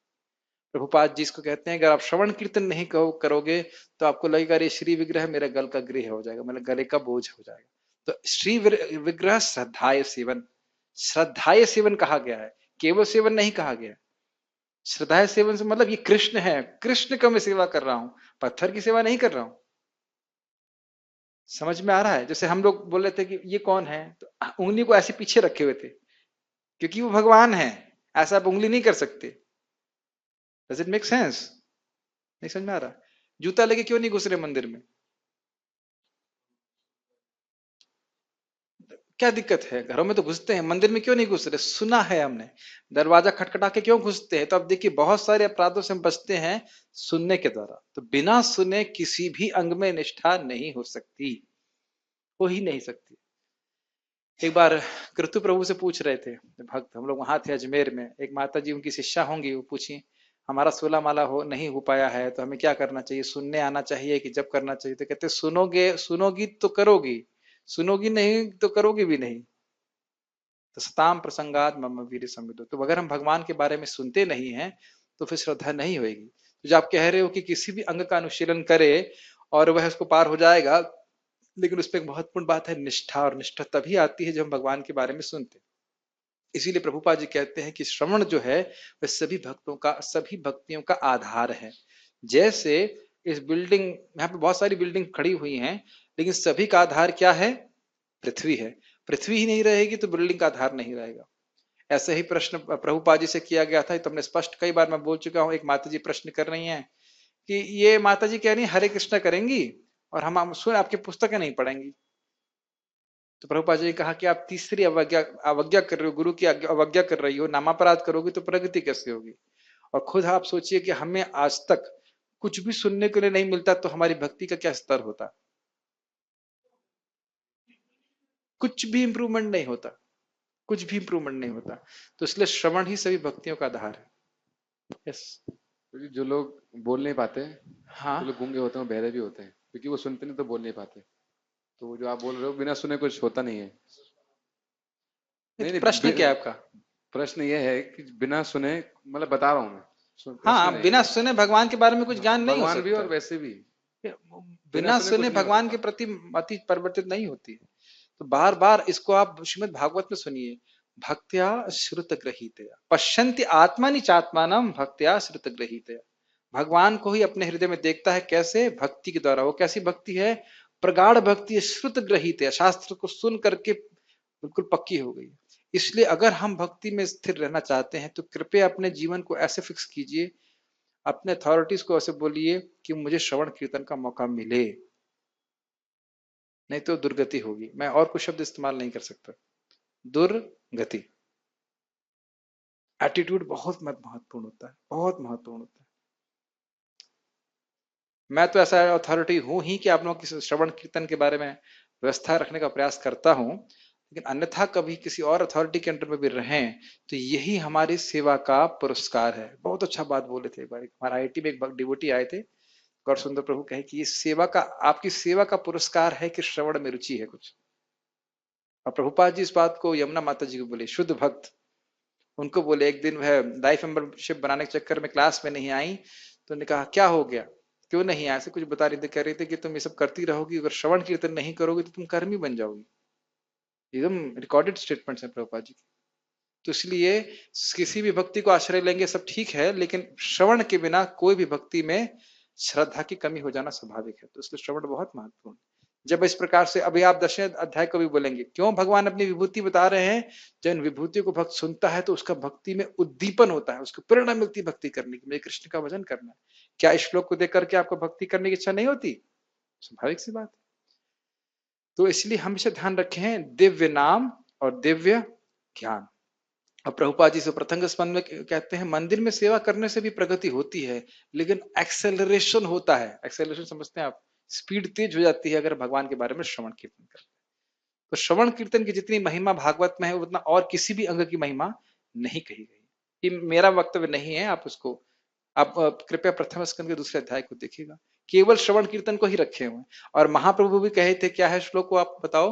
प्रभुपाद जी इसको कहते हैं, अगर आप श्रवण कीर्तन नहीं करोगे तो आपको लगेगा अरे श्री विग्रह मेरा गल का गृह हो जाएगा, मतलब गले का बोझ हो जाएगा। तो श्री विग्रह श्रद्धाय सेवन, श्रद्धाय सेवन कहा गया है, केवल सेवन नहीं कहा गया। श्रद्धाय सेवन से मतलब ये कृष्ण है, कृष्ण का मैं सेवा कर रहा हूं, पत्थर की सेवा नहीं कर रहा हूं। समझ में आ रहा है? जैसे हम लोग बोल रहे थे कि ये कौन है, तो उंगली को ऐसे पीछे रखे हुए थे, क्योंकि वो भगवान है, ऐसा आप उंगली नहीं कर सकते। Does it make sense? नहीं समझ में आ रहा? जूता लेके क्यों नहीं घुस रहे मंदिर में? क्या दिक्कत है? घरों में तो घुसते हैं, मंदिर में क्यों नहीं घुस रहे? सुना है हमने। दरवाजा खटखटा के क्यों घुसते हैं? तो अब देखिए बहुत सारे अपराधों से हम बचते हैं सुनने के द्वारा। तो बिना सुने किसी भी अंग में निष्ठा नहीं हो सकती, हो ही नहीं सकती। एक बार कृतु प्रभु से पूछ रहे थे भक्त, हम लोग वहां थे अजमेर में, एक माता जी उनकी शिष्या होंगी, वो पूछी हमारा 16 माला नहीं हो पाया है तो हमें क्या करना चाहिए, सुनने आना चाहिए कि जब करना चाहिए? तो कहते सुनोगे, सुनोगी तो करोगी, सुनोगी नहीं तो करोगी भी नहीं। तो सताम प्रसंगात मम वीर संविदो। तो अगर हम भगवान के बारे में सुनते नहीं हैं तो फिर श्रद्धा नहीं होगी। तो जो आप कह रहे हो कि किसी भी अंग का अनुशीलन करे और वह उसको पार हो जाएगा, लेकिन उस पर एक महत्वपूर्ण बात है निष्ठा, और निष्ठा तभी आती है जब हम भगवान के बारे में सुनते हैं। इसीलिए प्रभुपाद जी कहते हैं कि श्रवण जो है वह सभी भक्तों का, सभी भक्तियों का आधार है। जैसे इस बिल्डिंग, यहाँ पे बहुत सारी बिल्डिंग खड़ी हुई हैं, लेकिन सभी का आधार क्या है? पृथ्वी है। पृथ्वी ही नहीं रहेगी तो बिल्डिंग का आधार नहीं रहेगा। ऐसे ही प्रश्न प्रभुपाद जी से किया गया था, तो हमने स्पष्ट कई बार मैं बोल चुका हूँ। एक माता जी प्रश्न कर रही हैं कि ये माता जी कह रही हरे कृष्णा करेंगी और हम सुन आपकी पुस्तकें नहीं पढ़ेंगी। तो प्रभुपाद जी ने कहा कि आप तीसरी अवज्ञा कर रहे हो, गुरु की अवज्ञा कर रही हो, नामापराध करोगे तो प्रगति कैसे होगी? और खुद आप सोचिए कि हमें आज तक कुछ भी सुनने के लिए नहीं मिलता, तो हमारी भक्ति का क्या स्तर होता? कुछ भी इंप्रूवमेंट नहीं होता, कुछ भी इंप्रूवमेंट नहीं होता। तो इसलिए श्रवण ही सभी भक्तियों का आधार है। यस। क्योंकि जो लोग बोल नहीं पाते, हाँ, जो लोग गूंगे होते हैं वो बहरे भी होते हैं, क्योंकि वो सुनते नहीं तो बोल नहीं पाते। तो वो जो आप बोल रहे हो बिना सुने कुछ होता नहीं है। नहीं तो नहीं, प्रश्न क्या है आपका? प्रश्न ये है कि बिना सुने, मतलब बता रहा हूँ मैं, प्रश्न हाँ, नहीं बिना है। सुने भगवान के बारे में कुछ ज्ञान नहीं हो भगवान भी और सकता। वैसे भी बिना सुने सुने कुछ नहीं हो भगवान के सकता। प्रति मति परिवर्तित नहीं होती है। तो बार बार इसको आप श्रीमद् भागवत में सुनिए। भक्त्या श्रुत ग्रहीतया पश्यन्ति आत्मानि चात्मानम भक्त्या श्रुत ग्रहीतया। भगवान को ही अपने हृदय में देखता है। कैसे? भक्ति के द्वारा। वो कैसी भक्ति है? प्रगाढ़ भक्ति है, श्रुत ग्रहीत है, शास्त्र को सुन करके बिल्कुल पक्की हो गई। इसलिए अगर हम भक्ति में स्थिर रहना चाहते हैं तो कृपया अपने जीवन को ऐसे फिक्स कीजिए, अपने अथॉरिटीज को ऐसे बोलिए कि मुझे श्रवण कीर्तन का मौका मिले, नहीं तो दुर्गति होगी। मैं और कुछ शब्द इस्तेमाल नहीं कर सकता। दुर्गति। एटीट्यूड बहुत महत्वपूर्ण होता है, बहुत महत्वपूर्ण होता है। मैं तो ऐसा अथॉरिटी हूं ही कि आप लोगों की श्रवण कीर्तन के बारे में व्यवस्था रखने का प्रयास करता हूं, लेकिन अन्यथा कभी किसी और अथॉरिटी के अंडर में भी रहें तो यही हमारी सेवा का पुरस्कार है। बहुत अच्छा बात बोले थे एक बार, हमारा आईटी में एक डिवोटी आए थे, गौर सुंदर प्रभु कहे कि ये सेवा का, आपकी सेवा का पुरस्कार है कि श्रवण में रुचि है कुछ। और प्रभुपाद जी इस बात को यमुना माता जी को बोले, शुद्ध भक्त उनको बोले। एक दिन वह लाइफ मेंबरशिप बनाने के चक्कर में क्लास में नहीं आई, तो उन्होंने कहा क्या हो गया, क्यों नहीं आया? ऐसे कुछ बता रही थी, कह रही थी कि तुम ये सब करती रहोगी, अगर श्रवण कीर्तन नहीं करोगे तो तुम कर्मी बन जाओगी। एकदम रिकॉर्डेड स्टेटमेंट्स हैं प्रभुपाद जी। तो इसलिए किसी भी भक्ति को आश्रय लेंगे सब ठीक है, लेकिन श्रवण के बिना कोई भी भक्ति में श्रद्धा की कमी हो जाना स्वाभाविक है। तो इसलिए श्रवण बहुत महत्वपूर्ण। जब इस प्रकार से, अभी आप 10वें अध्याय को भी बोलेंगे, क्यों भगवान अपनी विभूति बता रहे हैं? जब इन विभूतियों को भक्त सुनता है तो उसका भक्ति में उद्दीपन होता है, उसको प्रेरणा मिलती है भक्ति करने की, मुझे कृष्ण का भजन करना है। क्या इस श्लोक को देख करके आपको भक्ति करने की इच्छा नहीं होती? स्वाभाविक सी बात है। तो इसलिए हमेशा ध्यान रखें दिव्य नाम और दिव्य ज्ञान। अब प्रभुपाद जी से प्रथंग स्पंद में कहते हैं मंदिर में सेवा करने से भी प्रगति होती है, लेकिन एक्सेलरेशन होता है। एक्सेलरेशन समझते हैं आप? स्पीड तेज हो जाती है अगर भगवान के बारे में श्रवण कीर्तन करते हैं। तो श्रवण कीर्तन की जितनी महिमा भागवत में है उतना और किसी भी अंग की महिमा नहीं कही गई। ये मेरा वक्तव्य नहीं है, आप उसको आप कृपया प्रथम स्कंद के दूसरे अध्याय को देखिएगा। केवल श्रवण कीर्तन को ही रखे हुए। और महाप्रभु भी कहे थे, क्या है श्लोक को आप बताओ?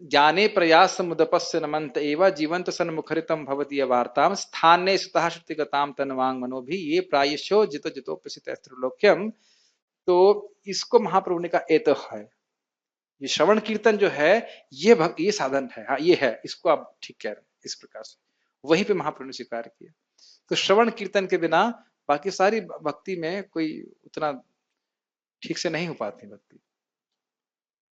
ज्ञाने प्रयास मुदपस्य नमंत एवा जीवंत सन्मुखरितम भवती वार्ताम स्थाने सुतः श्रुतिगताम तनवांग मनोभि ये प्रायशो जितो जितो प्रसिद्ध त्रिलोक्यम। तो इसको महाप्रभु ने कहा एत है, ये श्रवण कीर्तन जो है ये साधन है। हाँ ये है, इसको आप ठीक कह रहे हैं। इस प्रकार से वहीं पे महाप्रभु ने स्वीकार किया। तो श्रवण कीर्तन के बिना बाकी सारी भक्ति में कोई उतना ठीक से नहीं हो पाती भक्ति।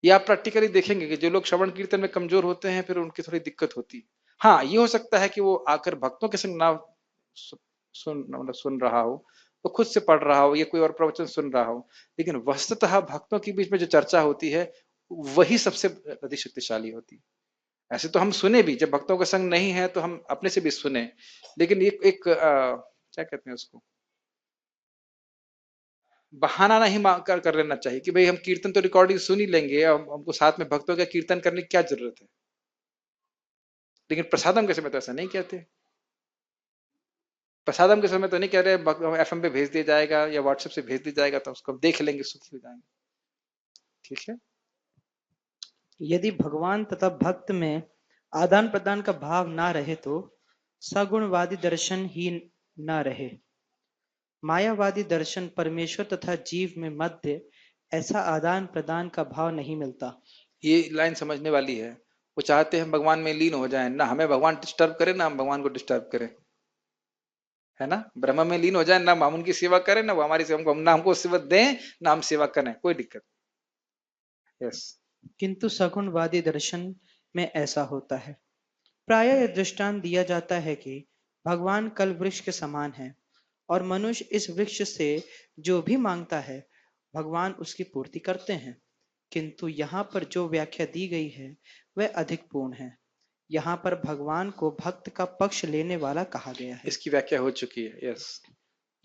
ये आप प्रैक्टिकली देखेंगे कि जो लोग श्रवण कीर्तन में कमजोर होते हैं फिर उनकी थोड़ी दिक्कत होती है। हाँ ये हो सकता है कि वो आकर भक्तों के संग ना सुन रहा हो, वो खुद से पढ़ रहा हो या कोई और प्रवचन सुन रहा हो, लेकिन वस्तुतः भक्तों के बीच में जो चर्चा होती है वही सबसे अधिक शक्तिशाली होती है। ऐसे तो हम सुने भी, जब भक्तों का संग नहीं है तो हम अपने से भी सुने, लेकिन एक क्या कहते हैं उसको, बहाना नहीं कर लेना चाहिए कि भाई हम कीर्तन तो रिकॉर्डिंग सुन ही लेंगे, हमको साथ में भक्तों का कीर्तन करने की क्या जरूरत है। लेकिन प्रसादम के समय तो ऐसा नहीं कहते। प्रसादम के समय तो नहीं कह रहे एफएम पे भेज दिया जाएगा या व्हाट्सएप से भेज दिया जाएगा तो उसको हम देख लेंगे, सुखी हो जाएंगे। ठीक है। यदि भगवान तथा भक्त में आदान प्रदान का भाव ना रहे तो सगुणवादी दर्शन ही न रहे। मायावादी दर्शन परमेश्वर तथा जीव में मध्य ऐसा आदान प्रदान का भाव नहीं मिलता। ये लाइन समझने वाली है। वो चाहते हैं भगवान में लीन हो जाएं, ना हमें भगवान डिस्टर्ब करे ना हम भगवान को डिस्टर्ब करें, है ना। ब्रह्म में लीन हो जाए, ना हम उनकी सेवा करें ना वो हमारी सेवा, ना हमको सेवा दें ना हम सेवा करें, कोई दिक्कत। यस। किंतु सगुणवादी दर्शन में ऐसा होता है। प्रायः यह दृष्टांत दिया जाता है कि भगवान कल वृक्ष के समान है और मनुष्य इस वृक्ष से जो भी मांगता है भगवान उसकी पूर्ति करते हैं। किंतु यहाँ पर जो व्याख्या दी गई है वह अधिक पूर्ण है। यहाँ पर भगवान को भक्त का पक्ष लेने वाला कहा गया है। इसकी व्याख्या हो चुकी है। यस।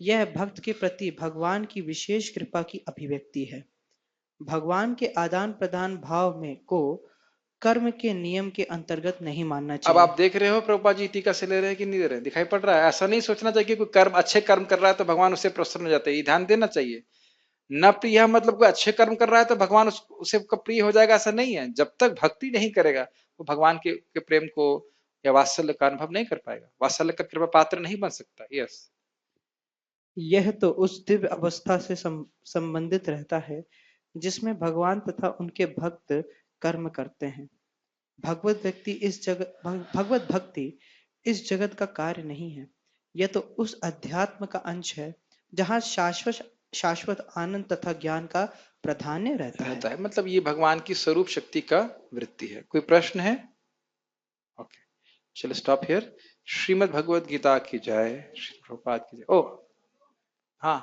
यह भक्त के प्रति भगवान की विशेष कृपा की अभिव्यक्ति है। भगवान के आदान प्रदान भाव में को कर्म के नियम के अंतर्गत नहीं मानना अब चाहिए। आप देख रहे हो प्रभुपाद जी टीका से ले रहे हैं कि नहीं दे रहे हैं, दिखाई पड़ रहा है। ऐसा नहीं सोचना चाहिए कि कोई कर्म अच्छे कर्म कर रहा है तो भगवान उससे प्रसन्न हो जाते हैं, ये ध्यान देना चाहिए। न प्रिय मतलब कोई अच्छे कर्म कर रहा है तो भगवान उसे प्रिय हो जाएगा, ऐसा नहीं है। जब तक भक्ति नहीं करेगा वो भगवान के प्रेम को या वात्सल्य का अनुभव नहीं कर पाएगा, वात्सल्य का कृपा पात्र नहीं बन सकता। यस। यह तो उस दिव्य अवस्था से संबंधित रहता है जिसमें भगवान तथा उनके भक्त कर्म करते हैं। भगवत भक्ति इस जगत का कार्य नहीं है। यह तो उस अध्यात्म का अंश है जहाँ शाश्वत आनंद तथा ज्ञान का प्राधान्य रहता है। मतलब ये भगवान की स्वरूप शक्ति का वृत्ति है। कोई प्रश्न है? ओके, चलो स्टॉप हियर। श्रीमद् भगवद गीता की जय, श्री प्रभुपाद की जय। ओ हाँ,